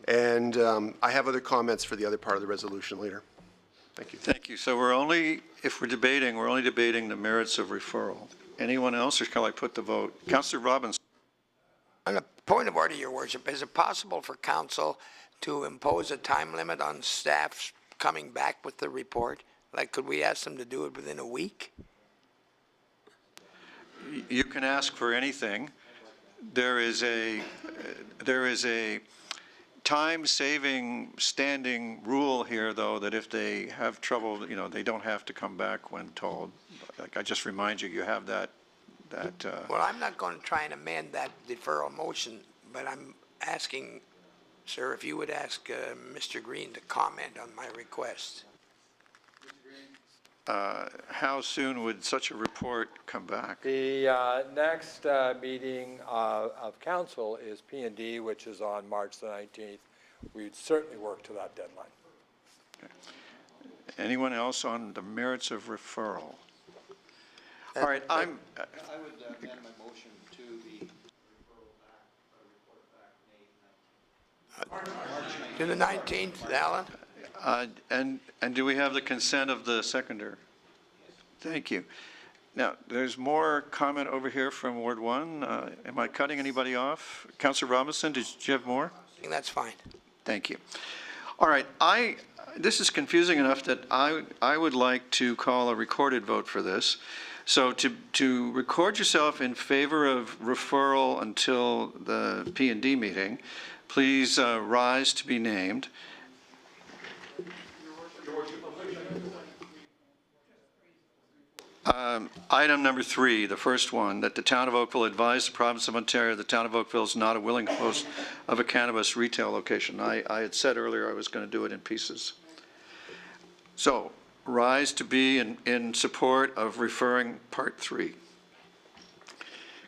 And I have other comments for the other part of the resolution later. Thank you. Thank you. So if we're debating, we're only debating the merits of referral. Anyone else, or shall I put the vote? Councillor Robinson. On a point of order, Your Worship, is it possible for council to impose a time limit on staff coming back with the report? Like, could we ask them to do it within a week? You can ask for anything. There is a time-saving standing rule here, though, that if they have trouble, they don't have to come back when told. Like, I just remind you, you have that. Well, I'm not going to try and amend that deferral motion, but I'm asking, sir, if you would ask Mr. Green to comment on my request. How soon would such a report come back? The next meeting of council is P&D, which is on March the 19th. We'd certainly work to that deadline. Okay. Anyone else on the merits of referral? All right, I would amend my motion to the referral back To the 19th, Alan? And do we have the consent of the seconder? Thank you. Now, there's more comment over here from Ward 1. Am I cutting anybody off? Councillor Robinson, did you have more? I think that's fine. Thank you. All right, this is confusing enough that I would like to call a recorded vote for this. So to record yourself in favor of referral until the P&D meeting, please rise to be named. Item number 3, the first one, that the Town of Oakville advise the Province of Ontario the Town of Oakville is not a willing host of a cannabis retail location. I had said earlier I was going to do it in pieces. So, rise to be in support of referring Part 3.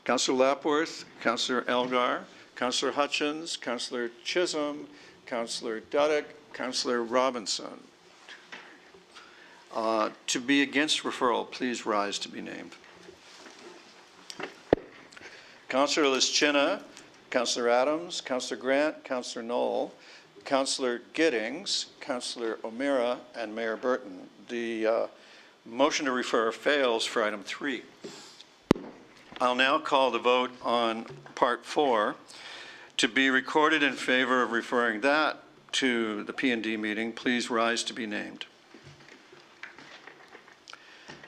Councillor Lapworth, Councillor Elgar, Councillor Hutchins, Councillor Chisholm, Councillor Duddick, Councillor Robinson. To be against referral, please rise to be named. Councillor Lischina, Councillor Adams, Councillor Grant, Councillor Knoll, Councillor Giddings, Councillor O'Meara, and Mayor Burton. The motion to refer fails for item 3. I'll now call the vote on Part 4 to be recorded in favor of referring that to the P&D meeting. Please rise to be named.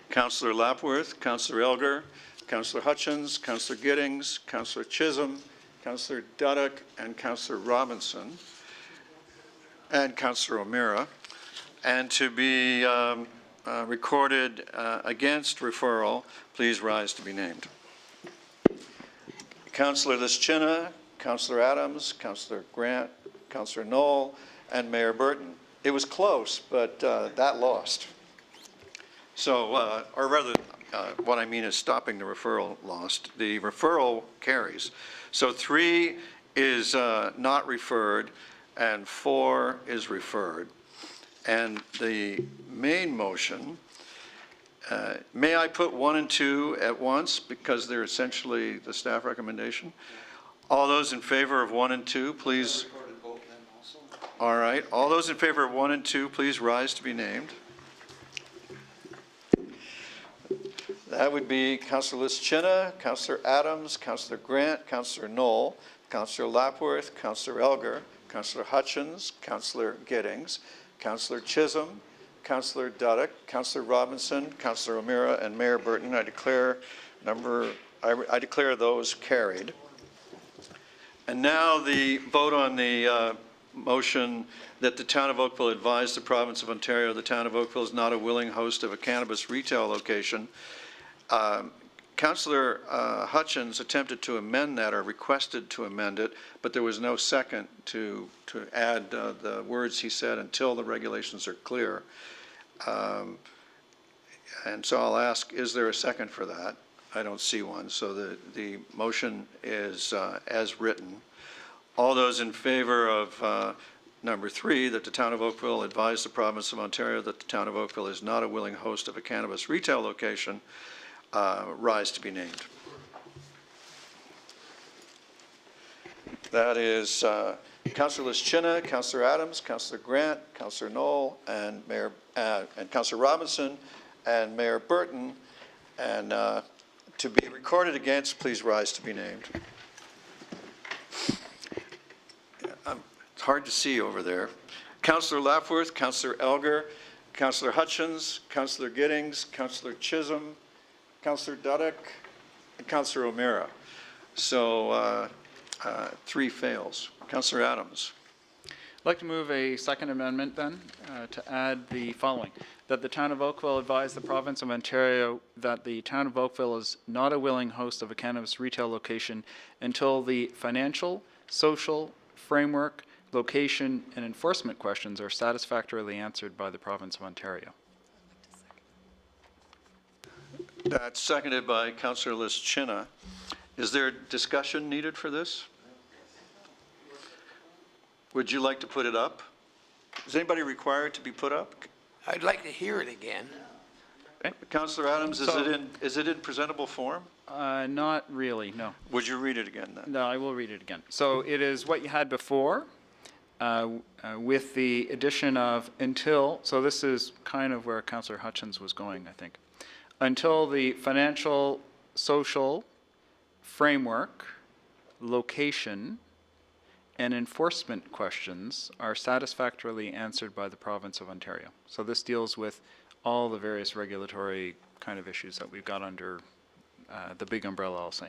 Councillor Lapworth, Councillor Elgar, Councillor Hutchins, Councillor Giddings, Councillor Chisholm, Councillor Duddick, and Councillor Robinson, and Councillor O'Meara, and to be recorded against referral, please rise to be named. Councillor Lischina, Councillor Adams, Councillor Grant, Councillor Knoll, and Mayor Burton. It was close, but that lost. So, or rather, what I mean is stopping the referral lost. The referral carries. So 3 is not referred, and 4 is referred. And the main motion, may I put 1 and 2 at once because they're essentially the staff recommendation? All those in favor of 1 and 2, please. All right. All those in favor of 1 and 2, please rise to be named. That would be Councillor Lischina, Councillor Adams, Councillor Grant, Councillor Knoll, Councillor Lapworth, Councillor Elgar, Councillor Hutchins, Councillor Giddings, Councillor Chisholm, Councillor Duddick, Councillor Robinson, Councillor O'Meara, and Mayor Burton. I declare those carried. And now the vote on the motion that the Town of Oakville advise the Province of Ontario the Town of Oakville is not a willing host of a cannabis retail location. Councillor Hutchins attempted to amend that or requested to amend it, but there was no second to add the words he said until the regulations are clear. And so I'll ask, is there a second for that? I don't see one, so the motion is as written. All those in favor of number 3, that the Town of Oakville advise the Province of Ontario that the Town of Oakville is not a willing host of a cannabis retail location, rise to be named. That is Councillor Lischina, Councillor Adams, Councillor Grant, Councillor Knoll, and Councillor Robinson, and Mayor Burton. And to be recorded against, please rise to be named. It's hard to see over there. Councillor Lapworth, Councillor Elgar, Councillor Hutchins, Councillor Giddings, Councillor Chisholm, Councillor Duddick, and Councillor O'Meara. So 3 fails. Councillor Adams. I'd like to move a second amendment then to add the following. That the Town of Oakville advise the Province of Ontario that the Town of Oakville is not a willing host of a cannabis retail location until the financial, social, framework, location, and enforcement questions are satisfactorily answered by the Province of Ontario. That's seconded by Councillor Lischina. Is there discussion needed for this? Would you like to put it up? Is anybody required to be put up? I'd like to hear it again. Okay. Councillor Adams, is it in presentable form? Not really, no. Would you read it again then? No, I will read it again. So it is what you had before with the addition of until, so this is kind of where Councillor Hutchins was going, I think. Until the financial, social, framework, location, and enforcement questions are satisfactorily answered by the Province of Ontario. So this deals with all the various regulatory kind of issues that we've got under the big umbrella, I'll say.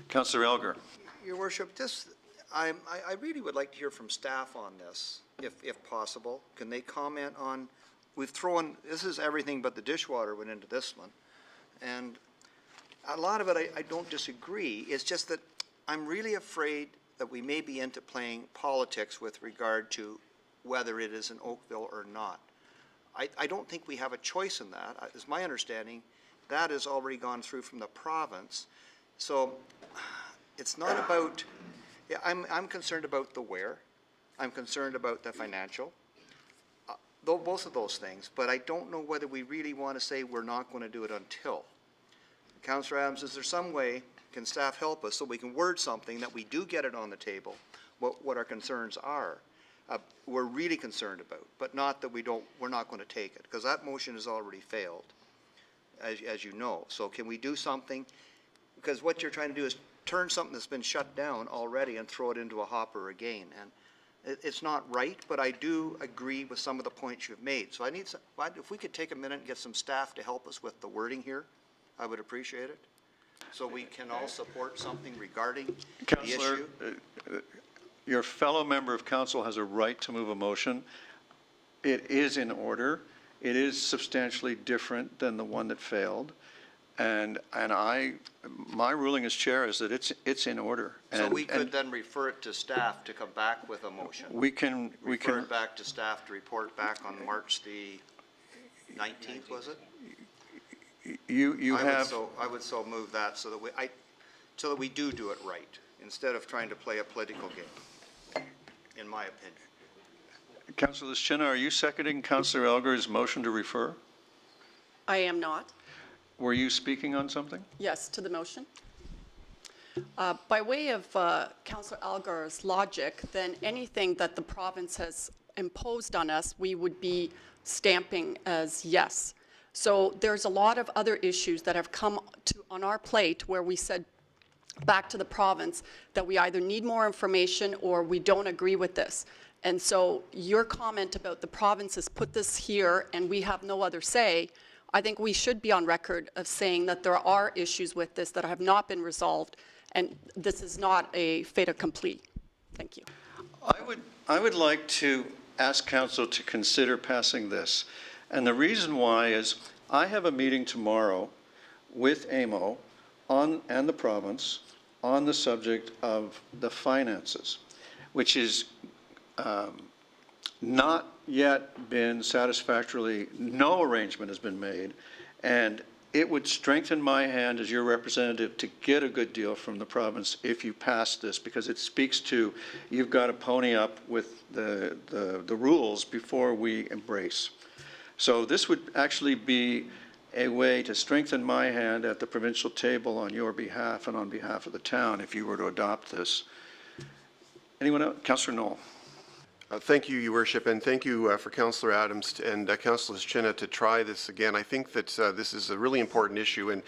Councillor Elgar. Your Worship, I really would like to hear from staff on this, if possible. Can they comment on, this is everything but the dishwater went into this one. And a lot of it I don't disagree. It's just that I'm really afraid that we may be into playing politics with regard to whether it is in Oakville or not. I don't think we have a choice in that. It's my understanding that has already gone through from the province. So it's not about, I'm concerned about the where. I'm concerned about the financial, both of those things. But I don't know whether we really want to say we're not going to do it until. Councillor Adams, is there some way, can staff help us so we can word something that we do get it on the table, what our concerns are, we're really concerned about, but not that we're not going to take it, because that motion has already failed, as you know. So can we do something? Because what you're trying to do is turn something that's been shut down already and throw it into a hopper again. And it's not right, but I do agree with some of the points you've made. So if we could take a minute and get some staff to help us with the wording here, I would appreciate it, so we can all support something regarding the issue. Your fellow member of council has a right to move a motion. It is in order. It is substantially different than the one that failed. my ruling as chair is that it's in order. So And- we could and then refer it to staff to come back with a motion? We can, Refer it back to staff to report back on March the 19th, was it? you have. I would so move that so that we do it right, instead of trying to play a political game, in my opinion. Councillor Chinna, are you seconding Councillor Elgar's motion to refer? I am not. Were you speaking on something? Yes, to the motion. By way of Councillor Algar's logic, then anything that the province has imposed on us, we would be stamping as yes. So there's a lot of other issues that have come on our plate where we said back to the province that we either need more information or we don't agree with this. And so your comment about the province has put this here and we have no other say, I think we should be on record of saying that there are issues with this that have not been resolved, and this is not a fait accompli. Thank you. I would like to ask council to consider passing this. And the reason why is I have a meeting tomorrow with AMO and the province on the subject of the finances, which is not yet been satisfactorily, no arrangement has been made, and it would strengthen my hand as your representative to get a good deal from the province if you pass this, because it speaks to you've got to pony up with the rules before we embrace. So this would actually be a way to strengthen my hand at the provincial table on your behalf and on behalf of the town if you were to adopt this. Anyone else? Councillor Knoll. Thank you, Your Worship, and thank you for Councillor Adams and Councillor Chinna to try this again. I think that this is a really important issue, and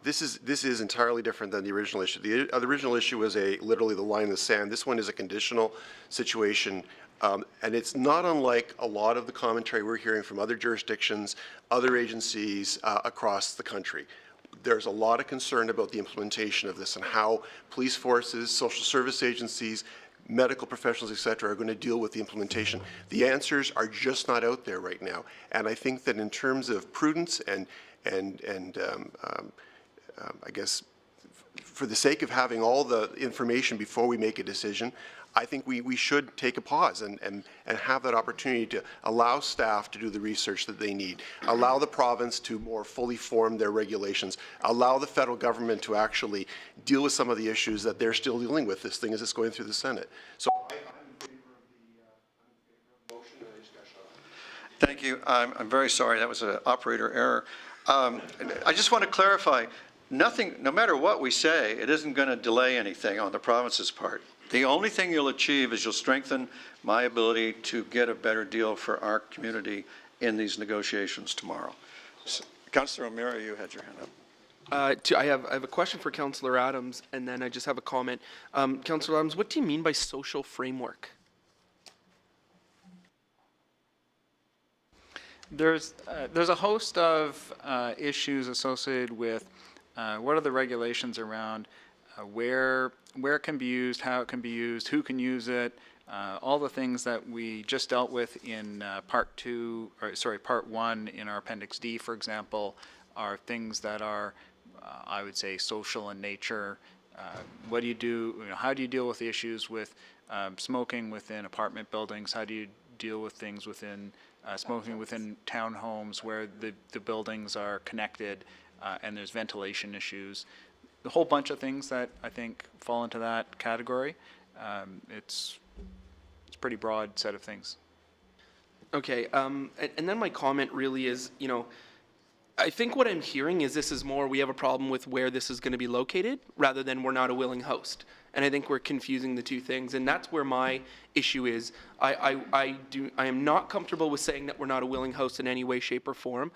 this is entirely different than the original issue. The original issue was literally the line in the sand. This one is a conditional situation, and it's not unlike a lot of the commentary we're hearing from other jurisdictions, other agencies across the country. There's a lot of concern about the implementation of this and how police forces, social service agencies, medical professionals, et cetera, are going to deal with the implementation. The answers are just not out there right now. And I think that in terms of prudence and I guess for the sake of having all the information before we make a decision, I think we should take a pause and have that opportunity to allow staff to do the research that they need, allow the province to more fully form their regulations, allow the federal government to actually deal with some of the issues that they're still dealing with, this thing as it's going through the Senate. So I'm in favor of the motion and a discussion on it. Thank you. I'm very sorry. That was an operator error. I just want to clarify, nothing, no matter what we say, it isn't going to delay anything on the province's part. The only thing you'll achieve is you'll strengthen my ability to get a better deal for our community in these negotiations tomorrow. So, Councillor O'Meara, you had your hand up. I have a question for Councillor Adams, and then I just have a comment. Councillor Adams, what do you mean by social framework? There's a host of issues associated with what are the regulations around where it can be used, how it can be used, who can use it, all the things that we just dealt with in part 1 in our Appendix D, for example, are things that are, I would say, social in nature. What do you do, how do you deal with the issues with smoking within apartment buildings? How do you deal with things within smoking within townhomes where the buildings are connected and there's ventilation issues? A whole bunch of things that I think fall into that category. It's a pretty broad set of things. Okay, and then my comment really is, I think what I'm hearing is this is more we have a problem with where this is going to be located rather than we're not a willing host. And I think we're confusing the two things, and that's where my issue is. I am not comfortable with saying that we're not a willing host in any way, shape, or form.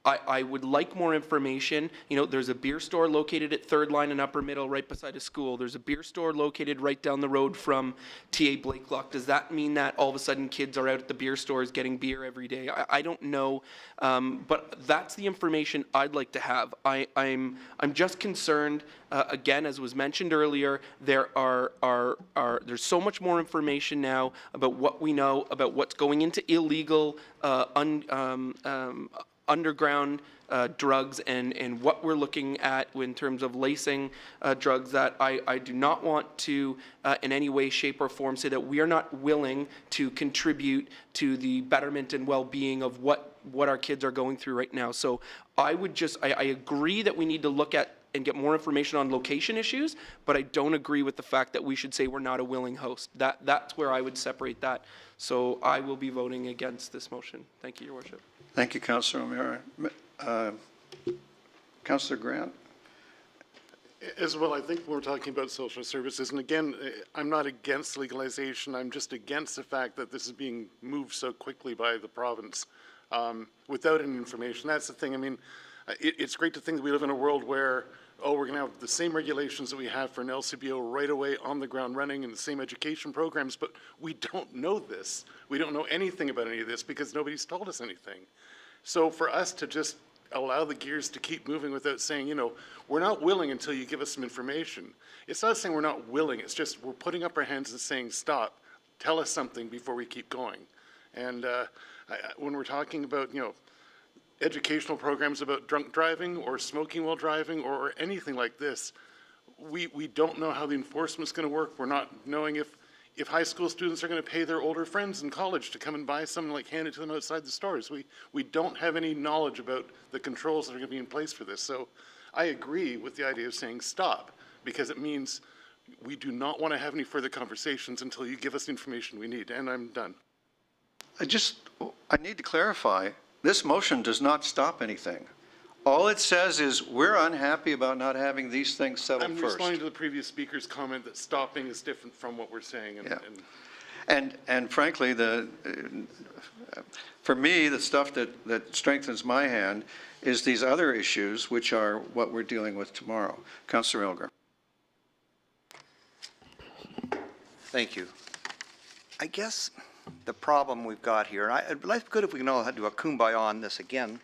I would like more information. There's a beer store located at Third Line and Upper Middle right beside a school. There's a beer store located right down the road from TA Blakelock. Does that mean that all of a sudden kids are out at the beer stores getting beer every day? I don't know, but that's the information I'd like to have. I'm just concerned, again, as was mentioned earlier, there's so much more information now about what we know, about what's going into illegal, underground drugs and what we're looking at in terms of lacing drugs, that I do not want to in any way, shape, or form say that we are not willing to contribute to the betterment and well-being of what our kids are going through right now. So I would just, I agree that we need to look at and get more information on location issues, but I don't agree with the fact that we should say we're not a willing host. That's where I would separate that. So I will be voting against this motion. Thank you, Your Worship. Thank you, Councillor O'Meara. Councillor Grant? As well, I think when we're talking about social services, and again, I'm not against legalization, I'm just against the fact that this is being moved so quickly by the province without any information. That's the thing. I mean, it's great to think that we live in a world where, oh, we're going to have the same regulations that we have for an LCBO right away on the ground running and the same education programs, but we don't know this. We don't know anything about any of this because nobody's told us anything. So for us to just allow the gears to keep moving without saying, you know, we're not willing until you give us some information. It's not saying we're not willing, it's just we're putting up our hands and saying, stop, tell us something before we keep going. And when we're talking about, you know, educational programs about drunk driving or smoking while driving or anything like this, we don't know how the enforcement's going to work. We're not knowing if high school students are going to pay their older friends in college to come and buy something, like hand it to them outside the stores. We don't have any knowledge about the controls that are going to be in place for this. So I agree with the idea of saying stop, because it means we do not want to have any further conversations until you give us the information we need. And I'm done. I need to clarify, this motion does not stop anything. All it says is we're unhappy about not having these things settled I'm first. responding to the previous speaker's comment that stopping is different from what we're saying. And frankly, for me, the stuff that strengthens my hand is these other issues, which are what we're dealing with tomorrow. Councillor Elgar. Thank you. I guess the problem we've got here, and it'd be good if we can all do a kumbaya on this again,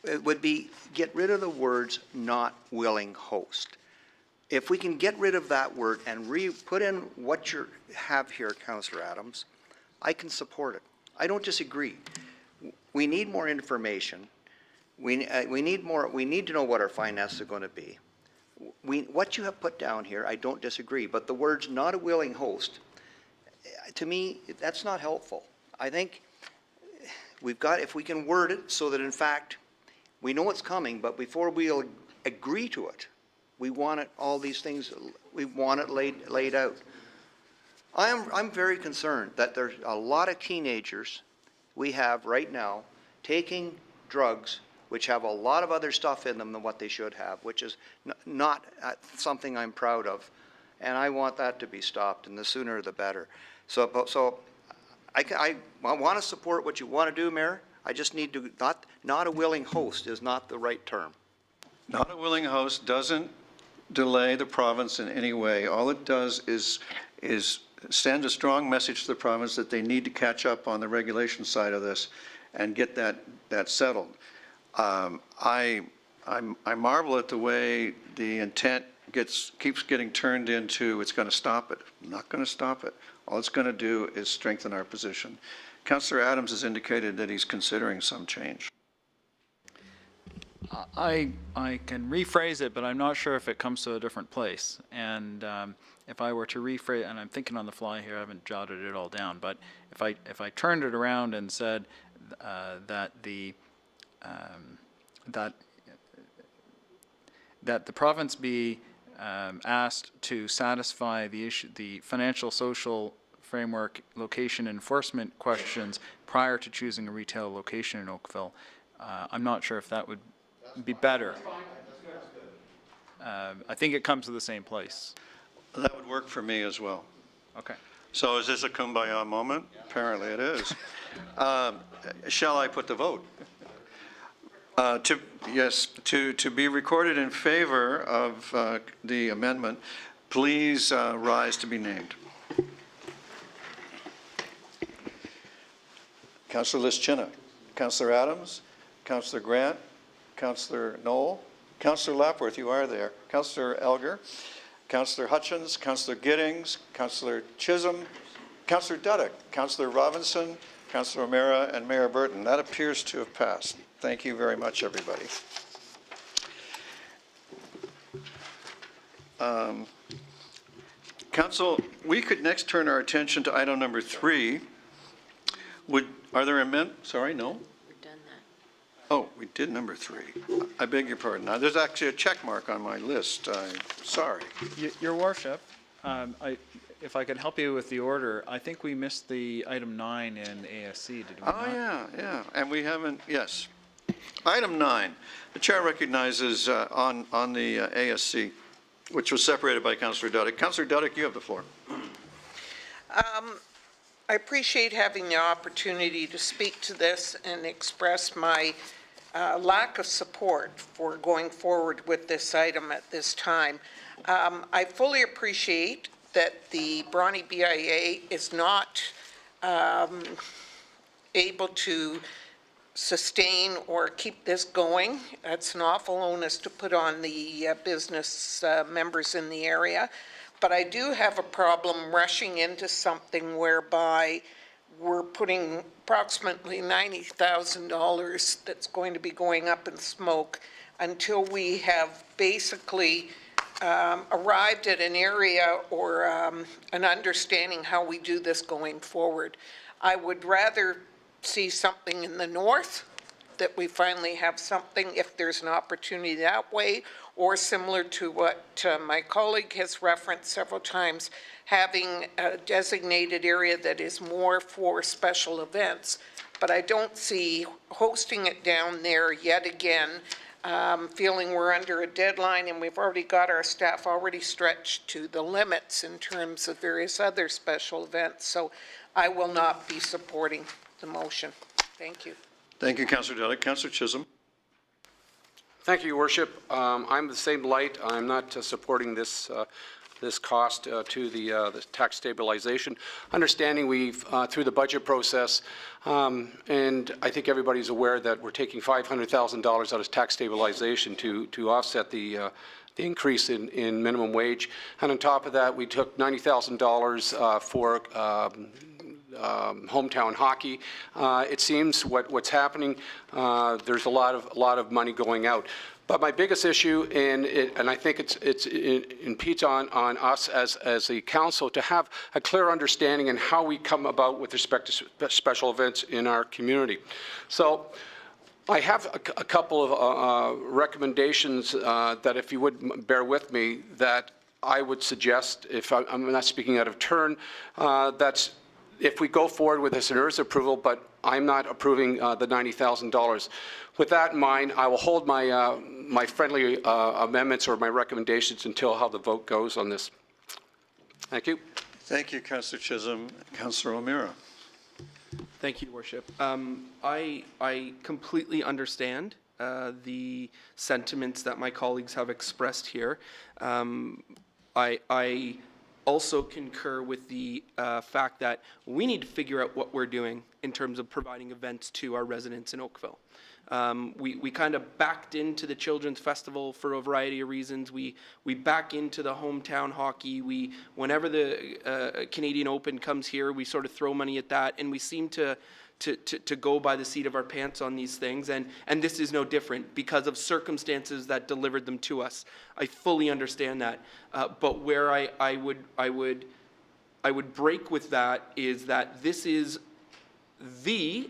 it would be get rid of the words "not willing host." If we can get rid of that word and put in what you have here, Councillor Adams, I can support it. I don't disagree. We need more information. We need more. We need to know what our finances are going to be. What you have put down here, I don't disagree. But the words "not a willing host," to me, that's not helpful. I think we've got, if we can word it so that in fact we know it's coming, but before we'll agree to it, we want it, all these things, we want it laid out. I'm very concerned that there's a lot of teenagers we have right now taking drugs which have a lot of other stuff in them than what they should have, which is not something I'm proud of. And I want that to be stopped, and the sooner the better. So I want to support what you want to do, Mayor. I just need to, not a willing host is not the right term. Not a willing host doesn't delay the province in any way. All it does is send a strong message to the province that they need to catch up on the regulation side of this and get that settled. I marvel at the way the intent keeps getting turned into it's going to stop it. Not going to stop it. All it's going to do is strengthen our position. Councillor Adams has indicated that he's considering some change. I can rephrase it, but I'm not sure if it comes to a different place. And if I were to rephrase, and I'm thinking on the fly here, I haven't jotted it all down, but if I turned it around and said that the province be asked to satisfy the financial, social framework, location enforcement questions prior to choosing a retail location in Oakville, I'm not sure if that would be better. I think it comes to the same place. That would work for me as well. Okay. So is this a kumbaya moment? Yeah. Apparently it is. Shall I put the vote? To be recorded in favor of the amendment, please rise to be named. Councillor Lischina, Councillor Adams, Councillor Grant, Councillor Knoll, Councillor Lapworth, you are there, Councillor Elgar, Councillor Hutchins, Councillor Giddings, Councillor Chisholm, Councillor Duddick, Councillor Robinson, Councillor O'Meara, and Mayor Burton. That appears to have passed. Thank you very much, everybody. Council, we could next turn our attention to item number 3. Are there amendments? Sorry, no? We've done that. Oh, we did number 3. I beg your pardon. Now, there's actually a check mark on my list. I'm sorry. Your Worship, if I could help you with the order, I think we missed the item 9 in ASC, did we not? Oh, yeah. And we haven't, yes. Item 9, the chair recognizes on the ASC, which was separated by Councillor Duddick. Councillor Duddick, you have the floor. I appreciate having the opportunity to speak to this and express my lack of support for going forward with this item at this time. I fully appreciate that the Bronte BIA is not able to sustain or keep this going. That's an awful onus to put on the business members in the area. But I do have a problem rushing into something whereby we're putting approximately $90,000 that's going to be going up in smoke until we have basically arrived at an area or an understanding how we do this going forward. I would rather see something in the north, that we finally have something if there's an opportunity that way, or similar to what my colleague has referenced several times, having a designated area that is more for special events. But I don't see hosting it down there yet again, feeling we're under a deadline and we've already got our staff already stretched to the limits in terms of various other special events. So I will not be supporting the motion. Thank you. Thank you, Councillor Duddick. Councillor Chisholm. Thank you, Your Worship. I'm the same light. I'm not supporting this this cost to the tax stabilization. Understanding we've, through the budget process, and I think everybody's aware that we're taking $500,000 out of tax stabilization to offset the increase in minimum wage. And on top of that, we took $90,000 for hometown hockey. It seems what's happening, there's a lot of money going out. But my biggest issue, and I think it impedes on us as a council to have a clear understanding in how we come about with respect to special events in our community. So I have a couple of recommendations that, if you would bear with me, that I would suggest, if I'm not speaking out of turn, that's if we go forward with this, there is approval, but I'm not approving the $90,000. With that in mind, I will hold my my friendly amendments or my recommendations until how the vote goes on this. Thank you. Thank you, Councillor Chisholm. Councillor O'Meara. Thank you, Worship. I completely understand the sentiments that my colleagues have expressed here. I also concur with the fact that we need to figure out what we're doing in terms of providing events to our residents in Oakville. We kind of backed into the Children's Festival for a variety of reasons. We back into the hometown hockey. Whenever the Canadian Open comes here, we sort of throw money at that, and we seem to go by the seat of our pants on these things, and this is no different because of circumstances that delivered them to us. I fully understand that, but where I would break with that is that this is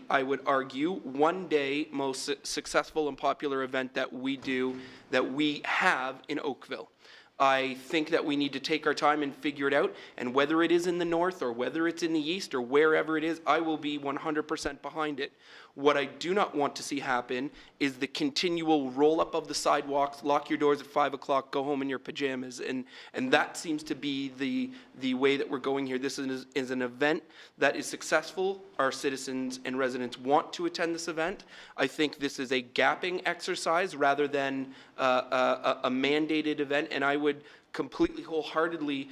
I would argue, one day most successful and popular event that we have in Oakville. I think that we need to take our time and figure it out, and whether it is in the north or whether it's in the east or wherever it is, I will be 100% behind it. What I do not want to see happen is the continual roll up of the sidewalks, lock your doors at 5 o'clock, go home in your pajamas, and that seems to be the way that we're going here. This is an event that is successful. Our citizens and residents want to attend this event. I think this is a gapping exercise rather than a mandated event, and I would completely wholeheartedly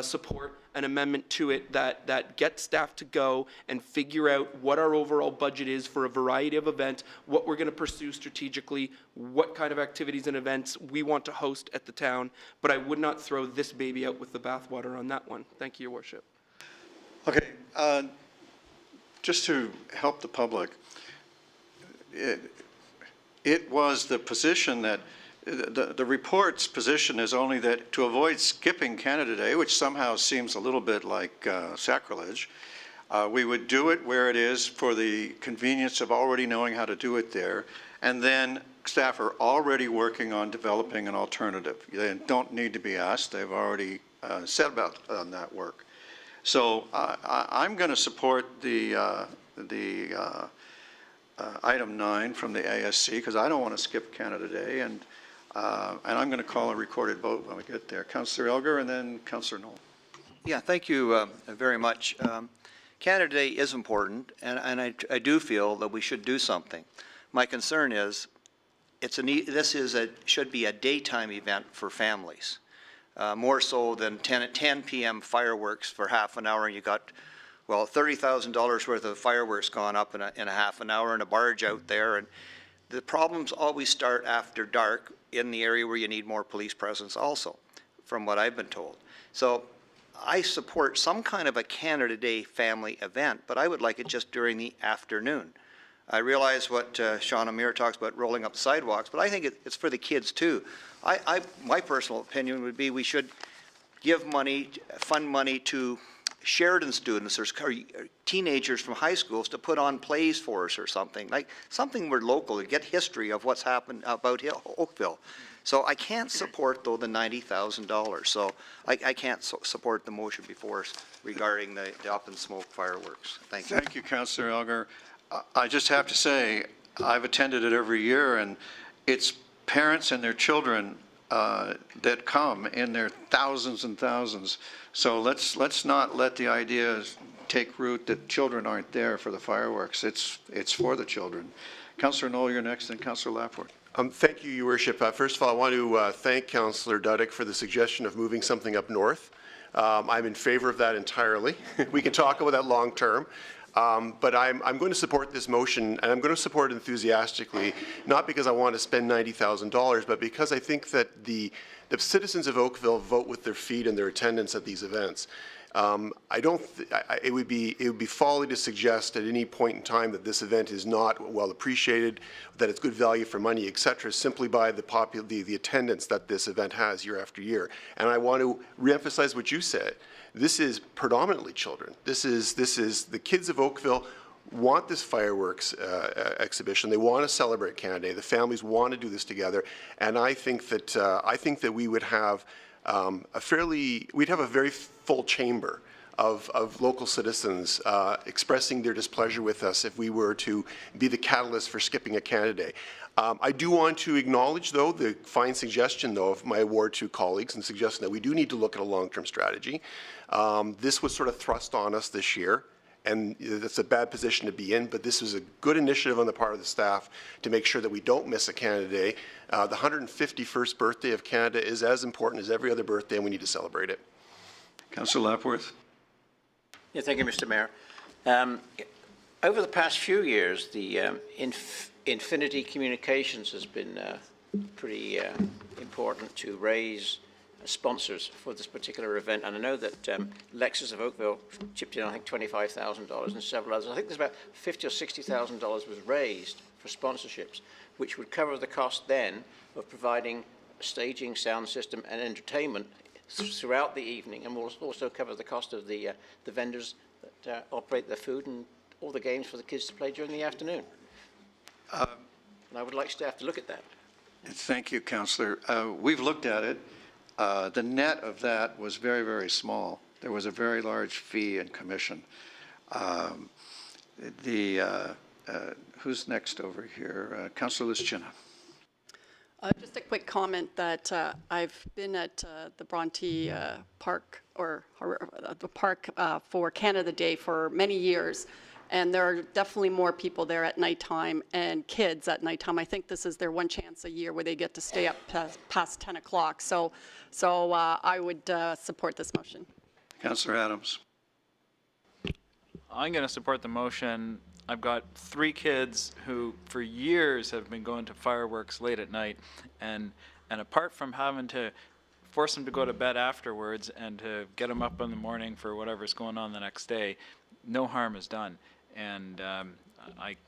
support an amendment to it that gets staff to go and figure out what our overall budget is for a variety of events, what we're going to pursue strategically, what kind of activities and events we want to host at the town. But I would not throw this baby out with the bathwater on that one. Thank you, Your Worship. Okay. just to help the public, it was the position that, the report's position is only that to avoid skipping Canada Day, which somehow seems a little bit like sacrilege, we would do it where it is for the convenience of already knowing how to do it there, and then staff are already working on developing an alternative. They don't need to be asked. They've already set about that work. So I'm going to support the item 9 from the ASC because I don't want to skip Canada Day, and I'm going to call a recorded vote when we get there. Councillor Elgar and then Councillor Knoll. Yeah, thank you very much. Canada Day is important, and I do feel that we should do something. My concern is should be a daytime event for families, more so than 10 p.m. fireworks for half an hour, and you got, well, $30,000 worth of fireworks gone up in a half an hour and a barge out there, and the problems always start after dark in the area where you need more police presence also, from what I've been told. So I support some kind of a Canada Day family event, but I would like it just during the afternoon. I realize what Sean Amir talks about, rolling up sidewalks, but I think it's for the kids too. My personal opinion would be we should give money, fund money to Sheridan students or teenagers from high schools to put on plays for us or something, like something more local to get history of what's happened about Oakville. So I can't support, though, the $90,000. So I can't support the motion before us regarding the up in smoke fireworks. Thank you. Thank you, Councillor Elgar. I just have to say, I've attended it every year, and it's parents and their children that come in their thousands and thousands. So let's not let the idea take root that children aren't there for the fireworks. It's for the children. Councillor Knoll, you're next, and Councillor Lapworth. Thank you, Your Worship. First of all, I want to thank Councillor Duddick for the suggestion of moving something up north. I'm in favor of that entirely. We can talk about that long term. But I'm going to support this motion, and I'm going to support it enthusiastically, not because I want to spend $90,000, but because I think that the citizens of Oakville vote with their feet and their attendance at these events. It would be folly to suggest at any point in time that this event is not well appreciated, that it's good value for money, et cetera, simply by the attendance that this event has year after year. And I want to reemphasize what you said. This is predominantly children. This is the kids of Oakville want this fireworks exhibition. They want to celebrate Canada Day. The families want to do this together, and I think that we would have we'd have a very full chamber of local citizens expressing their displeasure with us if we were to be the catalyst for skipping a Canada Day. I do want to acknowledge, though, the fine suggestion, though, of my award to colleagues and suggesting that we do need to look at a long-term strategy. This was sort of thrust on us this year, and that's a bad position to be in, but this was a good initiative on the part of the staff to make sure that we don't miss a Canada Day. The 151st birthday of Canada is as important as every other birthday, and we need to celebrate it. Councillor Lapworth. Yeah, thank you, Mr. Mayor. Over the past few years, the Infinity Communications has been pretty important to raise sponsors for this particular event, and I know that Lexus of Oakville chipped in, I think, $25,000 and several others. I think there's about $50,000 or $60,000 was raised for sponsorships, which would cover the cost then of providing a staging, sound system, and entertainment throughout the evening, and will also cover the cost of the vendors that operate the food and all the games for the kids to play during the afternoon. And I would like staff to look at that. Thank you, Councillor. We've looked at it. The net of that was very, very small. There was a very large fee and commission. Who's next over here? Councillor Lischina. Just a quick comment that I've been at the Bronte Park, or the park for Canada Day for many years, and there are definitely more people there at nighttime and kids at nighttime. I think this is their one chance a year where they get to stay up past 10 o'clock. So I would support this motion. Councillor Adams. I'm going to support the motion. I've got 3 kids who for years have been going to fireworks late at night, and apart from having to force them to go to bed afterwards and to get them up in the morning for whatever's going on the next day, no harm is done. And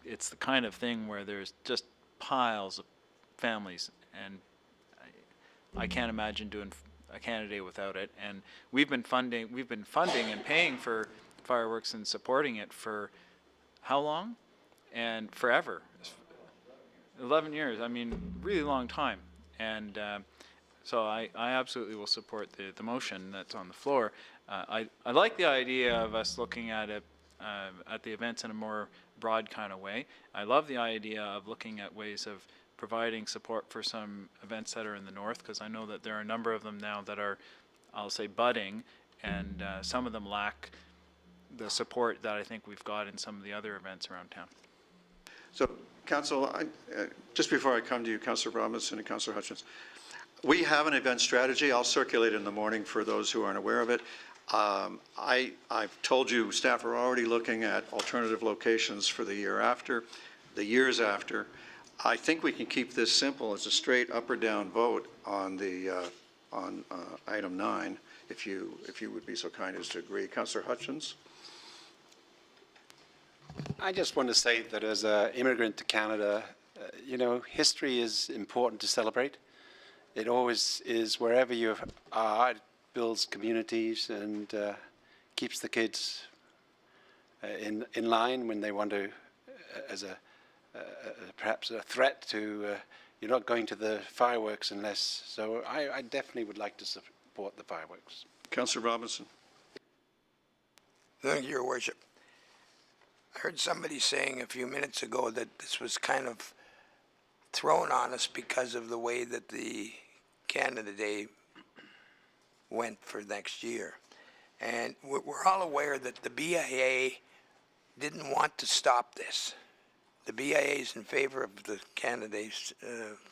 it's the kind of thing where there's just piles of families, and I can't imagine doing a candidate without it. And we've been funding and paying for fireworks and supporting it for how long? And forever. 11 years, I mean, really long time. And so I absolutely will support the motion that's on the floor. I like the idea of us looking at it, at the events in a more broad kind of way. I love the idea of looking at ways of providing support for some events that are in the north, because I know that there are a number of them now that are, I'll say, budding, and some of them lack the support that I think we've got in some of the other events around town. So, Council, just before I come to you, Councillor Robinson and Councillor Hutchins, we have an event strategy. I'll circulate it in the morning for those who aren't aware of it. I've told you staff are already looking at alternative locations for the year after, the years after. I think we can keep this simple. It's a straight up or down vote on the item 9, if you would be so kind as to agree. Councillor Hutchins. I just want to say that as an immigrant to Canada, you know, history is important to celebrate. It always is. Wherever you are, it builds communities and keeps the kids in line when they want to, as perhaps a threat to, you're not going to the fireworks unless, so I definitely would like to support the fireworks. Councillor Robinson. Thank you, Your Worship. I heard somebody saying a few minutes ago that this was kind of thrown on us because of the way that the Canada Day went for next year. And we're all aware that the BIA didn't want to stop this. The BIA is in favor of the Canada Day's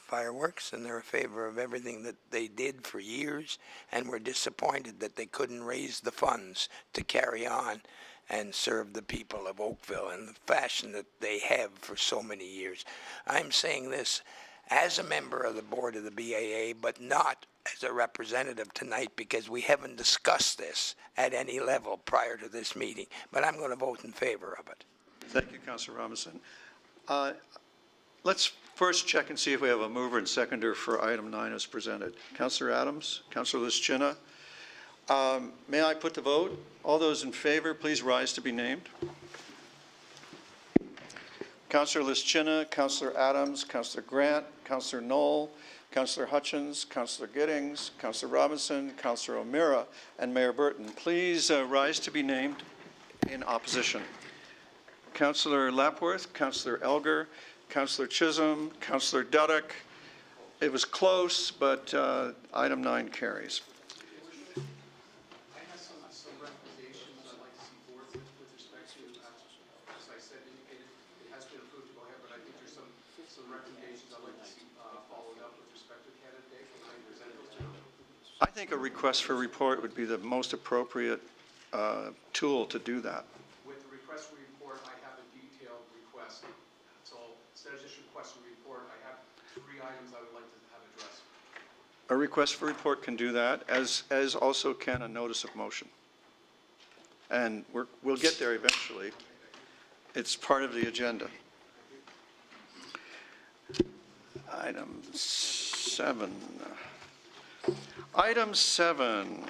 fireworks, and they're in favor of everything that they did for years, and we're disappointed that they couldn't raise the funds to carry on and serve the people of Oakville in the fashion that they have for so many years. I'm saying this as a member of the board of the BAA, but not as a representative tonight, because we haven't discussed this at any level prior to this meeting. But I'm going to vote in favor of it. Thank you, Councillor Robinson. Let's first check and see if we have a mover and seconder for item 9 as presented. Councillor Adams, Councillor Lischina. May I put the vote? All those in favor, please rise to be named. Councillor Lischina, Councillor Adams, Councillor Grant, Councillor Knoll, Councillor Hutchins, Councillor Giddings, Councillor Robinson, Councillor O'Meara, and Mayor Burton. Please rise to be named in opposition. Councillor Lapworth, Councillor Elgar, Councillor Chisholm, Councillor Duddock. It was close, but item 9 carries. I think a request for report would be the most appropriate tool to do that. With the request for report, I have a detailed request. So instead of just request for report, I have 3 items I would like to have addressed. A request for report can do that, as also can a notice of motion. And we'll get there eventually. It's part of the agenda. Item 7. Item 7.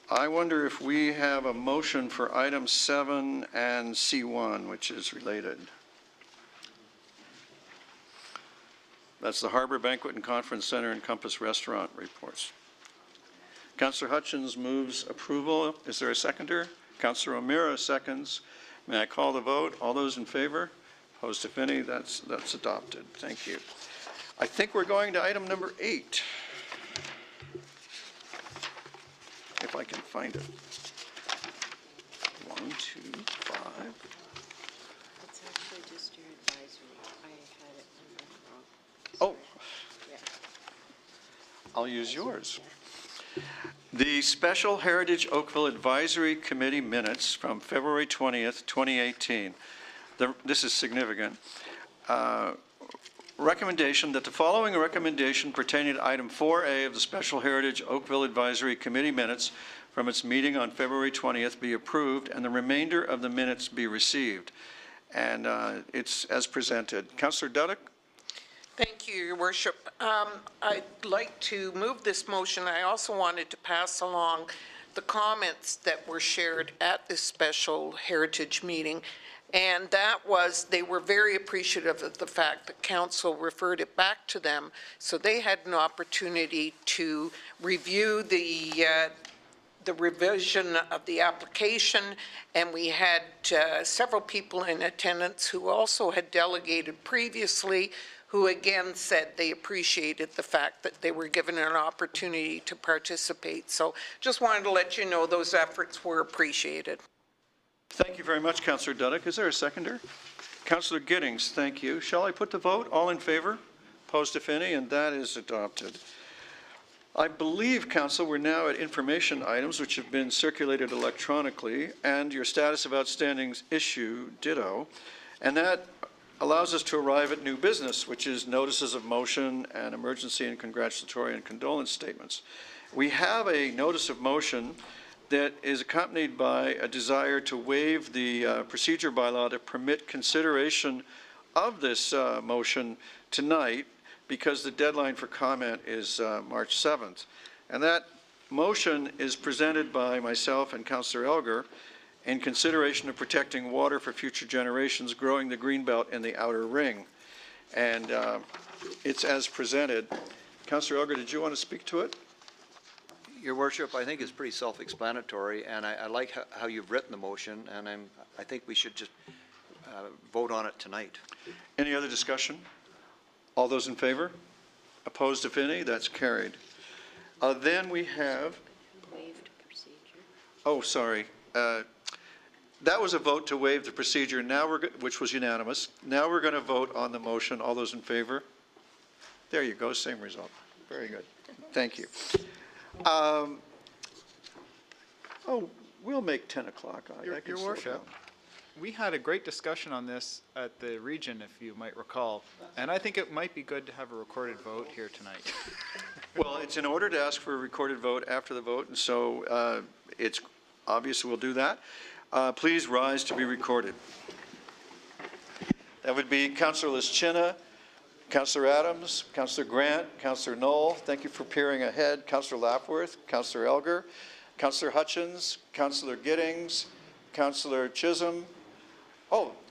I wonder if we have a motion for item 7 and C1, which is related. That's the Harbor Banquet and Conference Center and Compass Restaurant reports. Councillor Hutchins moves approval. Is there a seconder? Councillor O'Meara seconds. May I call the vote? All those in favor? Opposed, if any? That's adopted. Thank you. I think we're going to item number 8. If I can find it. 1, 2, 5. It's actually just your advisory. I had it wrong. Oh, Yeah. I'll use yours. The Special Heritage Oakville Advisory Committee minutes from February 20th, 2018. This is significant. Recommendation that the following recommendation pertaining to item 4A of the Special Heritage Oakville Advisory Committee minutes from its meeting on February 20th be approved and the remainder of the minutes be received. and it's as presented. Councillor Duddick? Thank you, Your Worship. I'd like to move this motion. I also wanted to pass along the comments that were shared at this special heritage meeting. And that was, they were very appreciative of the fact that council referred it back to them, so they had an opportunity to review the revision of the application, and we had several people in attendance who also had delegated previously, who again said they appreciated the fact that they were given an opportunity to participate. So just wanted to let you know those efforts were appreciated. Thank you very much, Councillor Duddick. Is there a seconder? Councillor Giddings, thank you. Shall I put the vote? All in favor? Opposed, if any? And that is adopted. I believe, Council, we're now at information items which have been circulated electronically, and your status of outstanding issue, ditto. And that allows us to arrive at new business, which is notices of motion and emergency and congratulatory and condolence statements. We have a notice of motion that is accompanied by a desire to waive the procedure bylaw to permit consideration of this motion tonight, because the deadline for comment is March 7th. And that motion is presented by myself and Councillor Elgar in consideration of protecting water for future generations, growing the greenbelt in the outer ring. And it's as presented. Councillor Elgar, did you want to speak to it? Your Worship, I think it's pretty self-explanatory, and I like how you've written the motion, and I think we should just vote on it tonight. Any other discussion? All those in favor? Opposed, if any? That's carried. Then we have... Waived procedure. Oh, sorry. That was a vote to waive the procedure, now which was unanimous. Now we're going to vote on the motion. All those in favor? There you go, same result. Very good. Thank you. We'll make 10 o'clock. Your Worship, we had a great discussion on this at the region, if you might recall, and I think it might be good to have a recorded vote here tonight. Well, it's in order to ask for a recorded vote after the vote, and so it's obvious we'll do that. Please rise to be recorded. That would be Councillor Lischina, Councillor Adams, Councillor Grant, Councillor Knoll, thank you for peering ahead, Councillor Lapworth, Councillor Elgar, Councillor Hutchins, Councillor Giddings, Councillor Chisholm,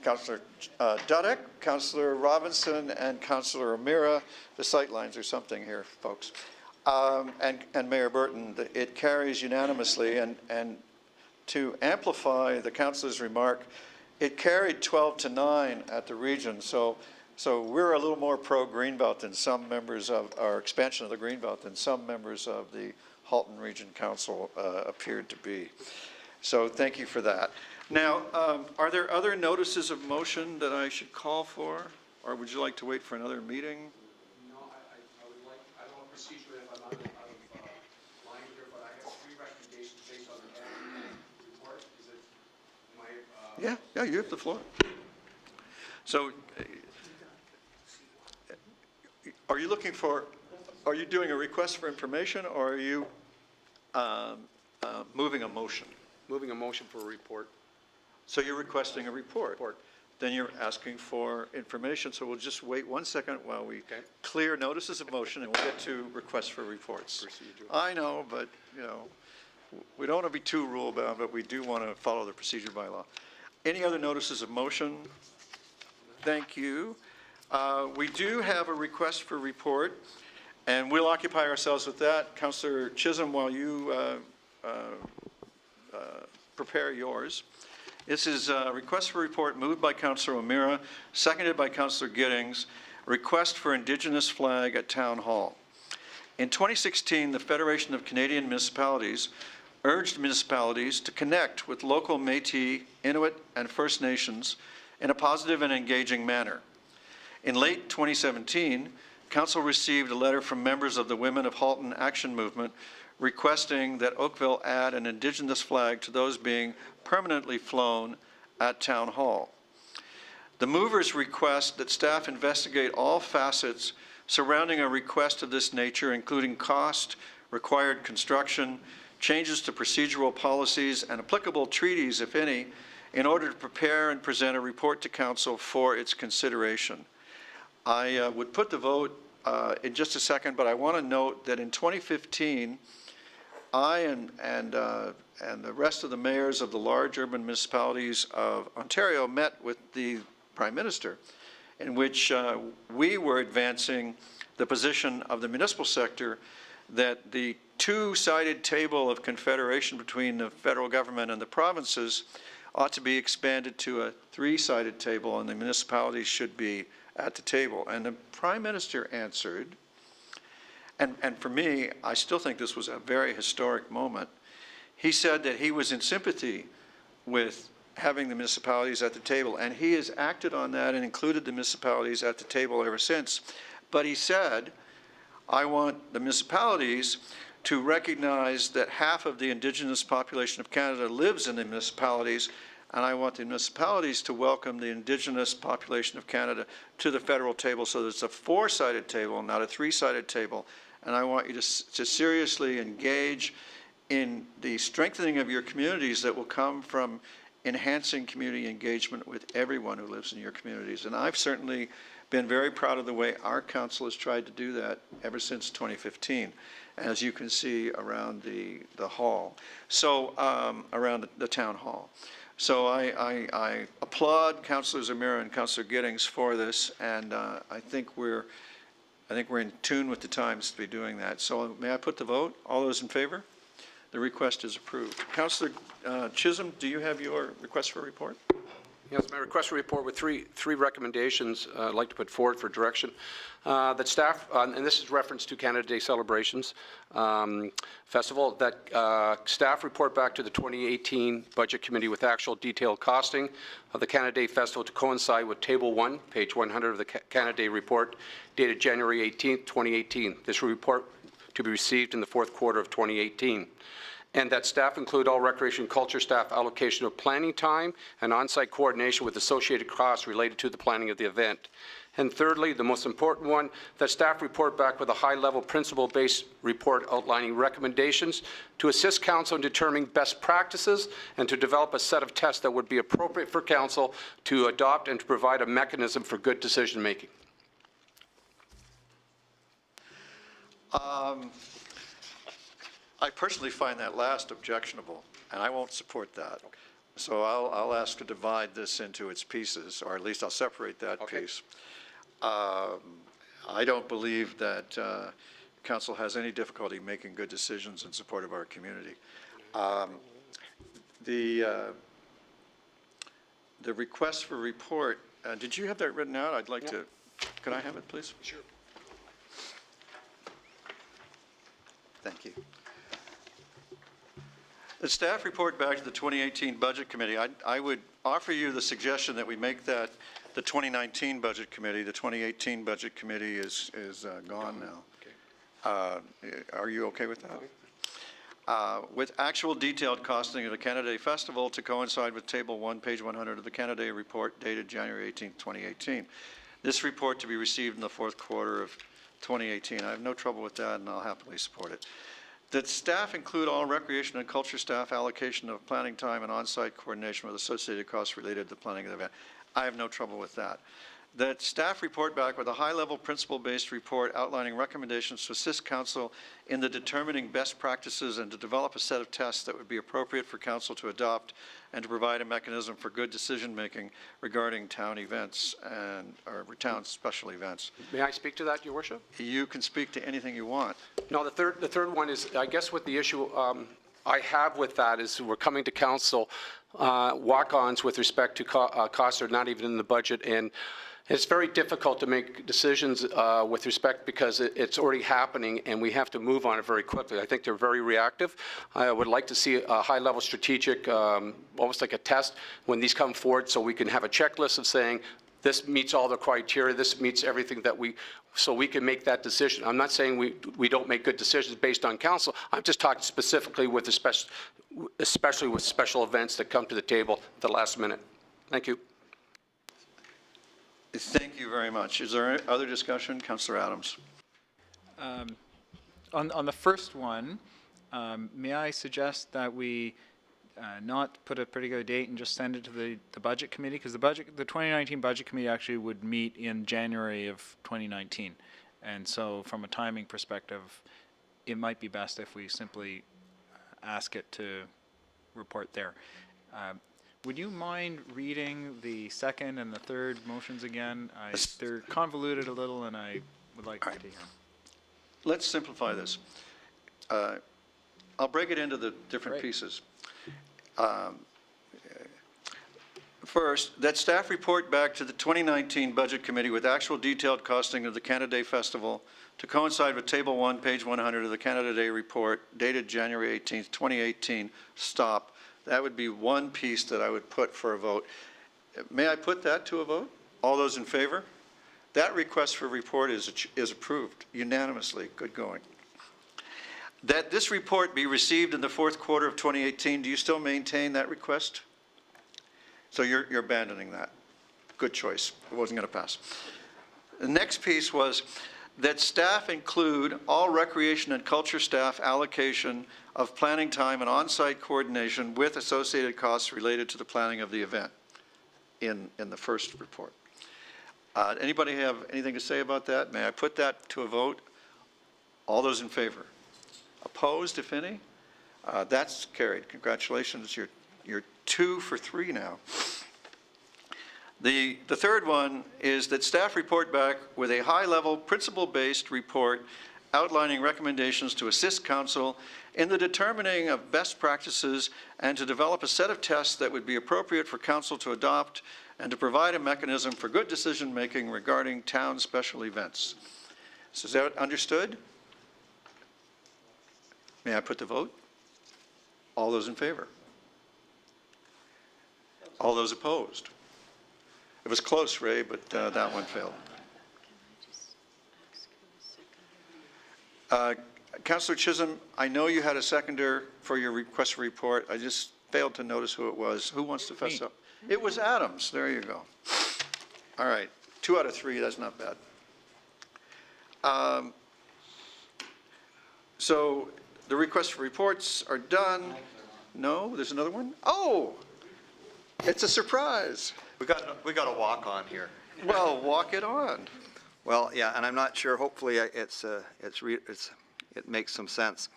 Councillor Duddick, Councillor Robinson, and Councillor O'Meara. The sight lines are something here, folks. And Mayor Burton. It carries unanimously, and to amplify the councillor's remark, it carried 12-9 at the region, so we're a little more pro-Greenbelt than some members of our expansion of the Greenbelt than some members of the Halton Region Council appeared to be. So thank you for that. Now, are there other notices of motion that I should call for, or would you like to wait for another meeting? No, I would like, I don't know procedurally if I'm out of line here, but I have 3 recommendations based on the report. Is it, Yeah, you have the floor. So, are you doing a request for information, or are you moving a motion? moving a motion for a report. So you're requesting a report? Then you're asking for information, so we'll just wait 1 second while we clear notices of motion, and we'll get to requests for reports. Procedure. I know, but, we don't want to be too rule-bound, but we do want to follow the procedure bylaw. Any other notices of motion? Thank you. We do have a request for report, and we'll occupy ourselves with that. Councillor Chisholm, while you prepare yours. This is a request for report moved by Councillor O'Meara, seconded by Councillor Giddings, request for Indigenous flag at Town Hall. In 2016, the Federation of Canadian Municipalities urged municipalities to connect with local Métis, Inuit, and First Nations in a positive and engaging manner. In late 2017, Council received a letter from members of the Women of Halton Action Movement requesting that Oakville add an Indigenous flag to those being permanently flown at Town Hall. The movers request that staff investigate all facets surrounding a request of this nature, including cost, required construction, changes to procedural policies, and applicable treaties, if any, in order to prepare and present a report to council for its consideration. I would put the vote in just a second, but I want to note that in 2015, I and the rest of the mayors of the large urban municipalities of Ontario met with the Prime Minister, in which we were advancing the position of the municipal sector that the two-sided table of confederation between the federal government and the provinces ought to be expanded to a three-sided table, and the municipalities should be at the table. And the Prime Minister answered, and for me, I still think this was a very historic moment. He said that he was in sympathy with having the municipalities at the table, and he has acted on that and included the municipalities at the table ever since. But he said, I want the municipalities to recognize that half of the Indigenous population of Canada lives in the municipalities, and I want the municipalities to welcome the Indigenous population of Canada to the federal table so that it's a four-sided table, not a three-sided table. And I want you to seriously engage in the strengthening of your communities that will come from enhancing community engagement with everyone who lives in your communities. And I've certainly been very proud of the way our council has tried to do that ever since 2015, as you can see around the hall, so around the town hall. So I applaud Councillor Zamira and Councillor Giddings for this, and I think we're in tune with the times to be doing that. So may I put the vote? All those in favor? The request is approved. Councillor Chisholm, do you have your request for a report? Yes, my request for a report with three recommendations I'd like to put forward for direction. That staff, and this is reference to Canada Day celebrations festival, that staff report back to the 2018 Budget Committee with actual detailed costing of the Canada Day Festival to coincide with Table 1, page 100 of the Canada Day report, dated January 18, 2018. This report to be received in the fourth quarter of 2018. And that staff include all recreation and culture staff allocation of planning time and on-site coordination with associated costs related to the planning of the event. And thirdly, the most important one, that staff report back with a high-level principle-based report outlining recommendations to assist council in determining best practices and to develop a set of tests that would be appropriate for council to adopt and to provide a mechanism for good decision-making. I personally find that last objectionable, and I won't support that. Okay. So I'll ask to divide this into its pieces, or at least I'll separate that piece. I don't believe that council has any difficulty making good decisions in support of our community. The request for report, did you have that written out? I'd like to, could I have it, please? Sure. Thank you. The staff report back to the 2018 Budget Committee. I would offer you the suggestion that we make that the 2019 Budget Committee. The 2018 Budget Committee is gone now. Okay. Are you okay with that? With actual detailed costing of the Canada Day Festival to coincide with Table 1, page 100 of the Canada Day report dated January 18, 2018. This report to be received in the fourth quarter of 2018. I have no trouble with that, and I'll happily support it. That staff include all recreation and culture staff allocation of planning time and on-site coordination with associated costs related to planning of the event. I have no trouble with that. That staff report back with a high-level principle-based report outlining recommendations to assist council in the determining best practices and to develop a set of tests that would be appropriate for council to adopt and to provide a mechanism for good decision-making regarding town events or town special events. May I speak to that, Your Worship? You can speak to anything you want. No, the third one is, I guess what the issue I have with that is we're coming to council walk-ons with respect to costs are not even in the budget, and it's very difficult to make decisions with respect because it's already happening and we have to move on it very quickly. I think they're very reactive. I would like to see a high-level strategic, almost like a test when these come forward so we can have a checklist of saying this meets all the criteria, this meets everything that so we can make that decision. I'm not saying we don't make good decisions based on council. I'm just talking specifically with especially with special events that come to the table at the last minute. Thank you. Thank you very much. Is there other discussion? Councillor Adams. On the first one, may I suggest that we not put a particular date and just send it to the budget committee? Because the 2019 budget committee actually would meet in January of 2019. And so from a timing perspective, it might be best if we simply ask it to report there. Would you mind reading the second and the third motions again? They're convoluted a little, and I would like to hear them. Let's simplify this. I'll break it into the different pieces. First, that staff report back to the 2019 Budget Committee with actual detailed costing of the Canada Day Festival to coincide with Table 1, page 100 of the Canada Day Report dated January 18th, 2018. Stop. That would be one piece that I would put for a vote. May I put that to a vote? All those in favor? That request for report is approved unanimously. Good going. That this report be received in the fourth quarter of 2018. Do you still maintain that request? So you're abandoning that. Good choice. It wasn't going to pass. The next piece was that staff include all recreation and culture staff allocation of planning time and on-site coordination with associated costs related to the planning of the event in the first report. Anybody have anything to say about that? May I put that to a vote? All those in favor? Opposed, if any? That's carried. Congratulations. You're 2 for 3 now. The third one is that staff report back with a high-level, principle-based report outlining recommendations to assist council in the determining of best practices and to develop a set of tests that would be appropriate for council to adopt and to provide a mechanism for good decision-making regarding town special events. So is that understood? May I put the vote? All those in favor? All those opposed? It was close, Ray, but that one failed. Councillor Chisholm, I know you had a seconder for your request for report. I just failed to notice who it was. Who wants to fess up? It was Adams. There you go. All right. 2 out of 3. That's not bad. So the request for reports are done. No, there's another one. Oh, it's a surprise. We got a walk on here. Well, walk it on. Well, yeah, and I'm not sure. Hopefully, it makes some sense.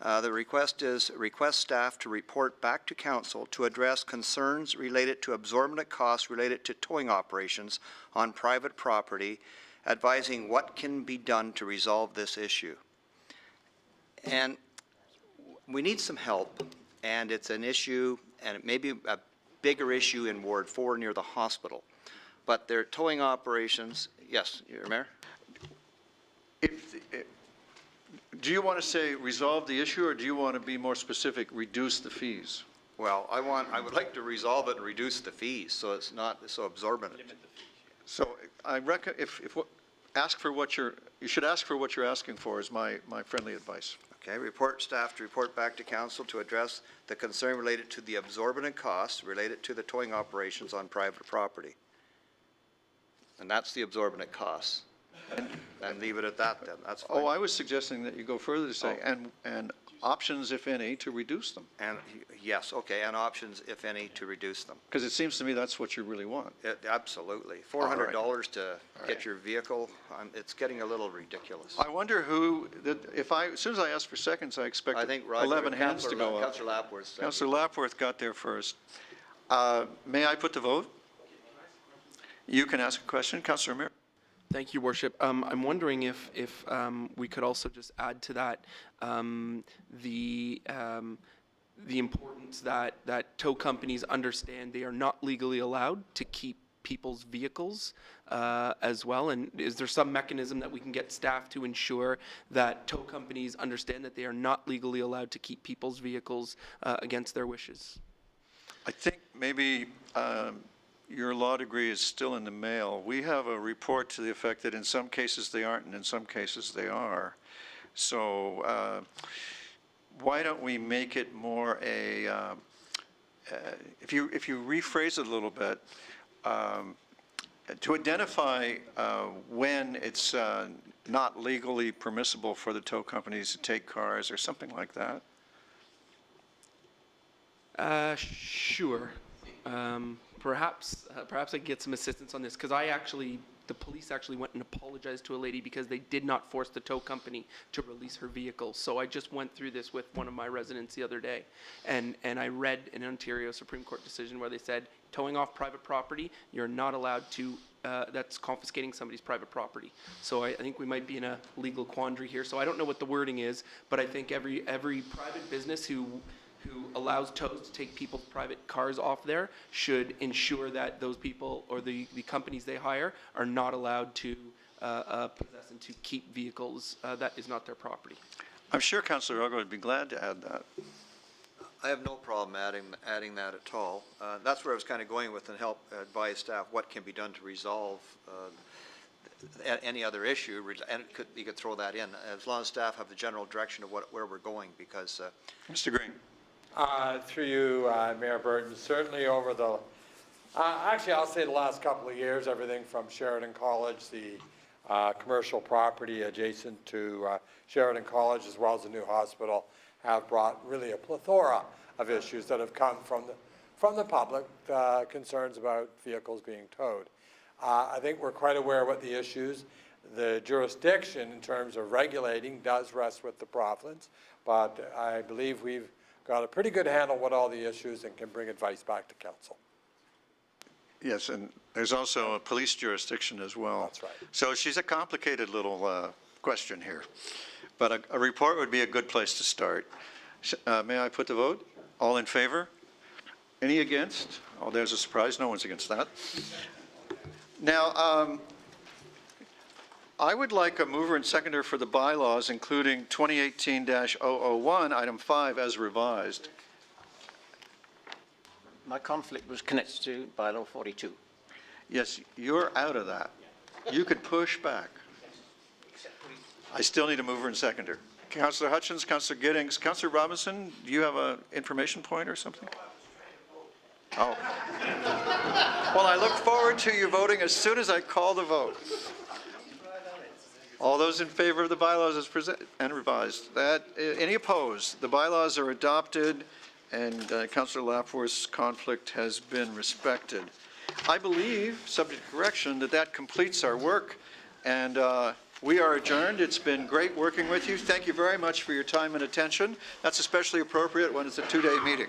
The request is request staff to report back to council to address concerns related to absorbent costs related to towing operations on private property, advising what can be done to resolve this issue. And we need some help, and it's an issue, and it may be a bigger issue in Ward 4 near the hospital. But their towing operations, yes, your Mayor? Do you want to say resolve the issue, or do you want to be more specific, reduce the fees? Well, I would like to resolve it and reduce the fees so it's not so absorbent. So I reckon ask for what you should ask for what you're asking for is my friendly advice. Okay, report staff to report back to council to address the concern related to the absorbent costs related to the towing operations on private property. And that's the absorbent costs. And leave it at that then, that's fine. Oh, I was suggesting that you go further to say, and options, if any, to reduce them. And, yes, okay, and options, if any, to reduce them. Because it seems to me that's what you really want. Absolutely. $400 to get your vehicle, it's getting a little ridiculous. I wonder who, as soon as I ask for seconds, I expect 11 hands to go up. Councillor Lapworth. Councillor Lapworth got there first. May I put the vote? You can ask a question. Councillor Amir. Thank you, Worship. I'm wondering if we could also just add to that the importance that tow companies understand they are not legally allowed to keep people's vehicles as well. And is there some mechanism that we can get staff to ensure that tow companies understand that they are not legally allowed to keep people's vehicles against their wishes? I think maybe your law degree is still in the mail. We have a report to the effect that in some cases they aren't and in some cases they are. So why don't we make it more if you rephrase it a little bit, to identify when it's not legally permissible for the tow companies to take cars or something like that? Sure. Perhaps I get some assistance on this, because the police actually went and apologized to a lady because they did not force the tow company to release her vehicle. So I just went through this with one of my residents the other day, and I read an Ontario Supreme Court decision where they said towing off private property, you're not allowed to, that's confiscating somebody's private property. So I think we might be in a legal quandary here. So I don't know what the wording is, but I think every private business who allows tows to take people's private cars off there should ensure that those people or the companies they hire are not allowed to possess and to keep vehicles that is not their property. I'm sure Councillor Elgar would be glad to add that. I have no problem adding that at all. That's where I was kind of going with, and help advise staff what can be done to resolve any other issue, and you could throw that in, as long as staff have the general direction of where we're going, because... Mr. Green. Through you, Mayor Burton, certainly over the, actually I'll say the last couple of years, everything from Sheridan College, the commercial property adjacent to Sheridan College, as well as the new hospital, have brought really a plethora of issues that have come from the public, concerns about vehicles being towed. I think we're quite aware of what the issues. The jurisdiction in terms of regulating does rest with the province, but I believe we've got a pretty good handle on what all the issues and can bring advice back to council. Yes, and there's also a police jurisdiction as well. That's right. So she's a complicated little question here, but a report would be a good place to start. May I put the vote? All in favor? Any against? Oh, there's a surprise. No one's against that. Now, I would like a mover and seconder for the bylaws, including 2018-001, item 5, as revised. My conflict was connected to bylaw 42. Yes, you're out of that. You could push back. I still need a mover and seconder. Councillor Hutchins, Councillor Giddings, Councillor Robinson, do you have an information point or something? Oh. Well, I look forward to you voting as soon as I call the vote. All those in favor of the bylaws as presented and revised? Any opposed? The bylaws are adopted, and Councillor Lapworth's conflict has been respected. I believe, subject to correction, that completes our work, and we are adjourned. It's been great working with you. Thank you very much for your time and attention. That's especially appropriate when it's a two-day meeting.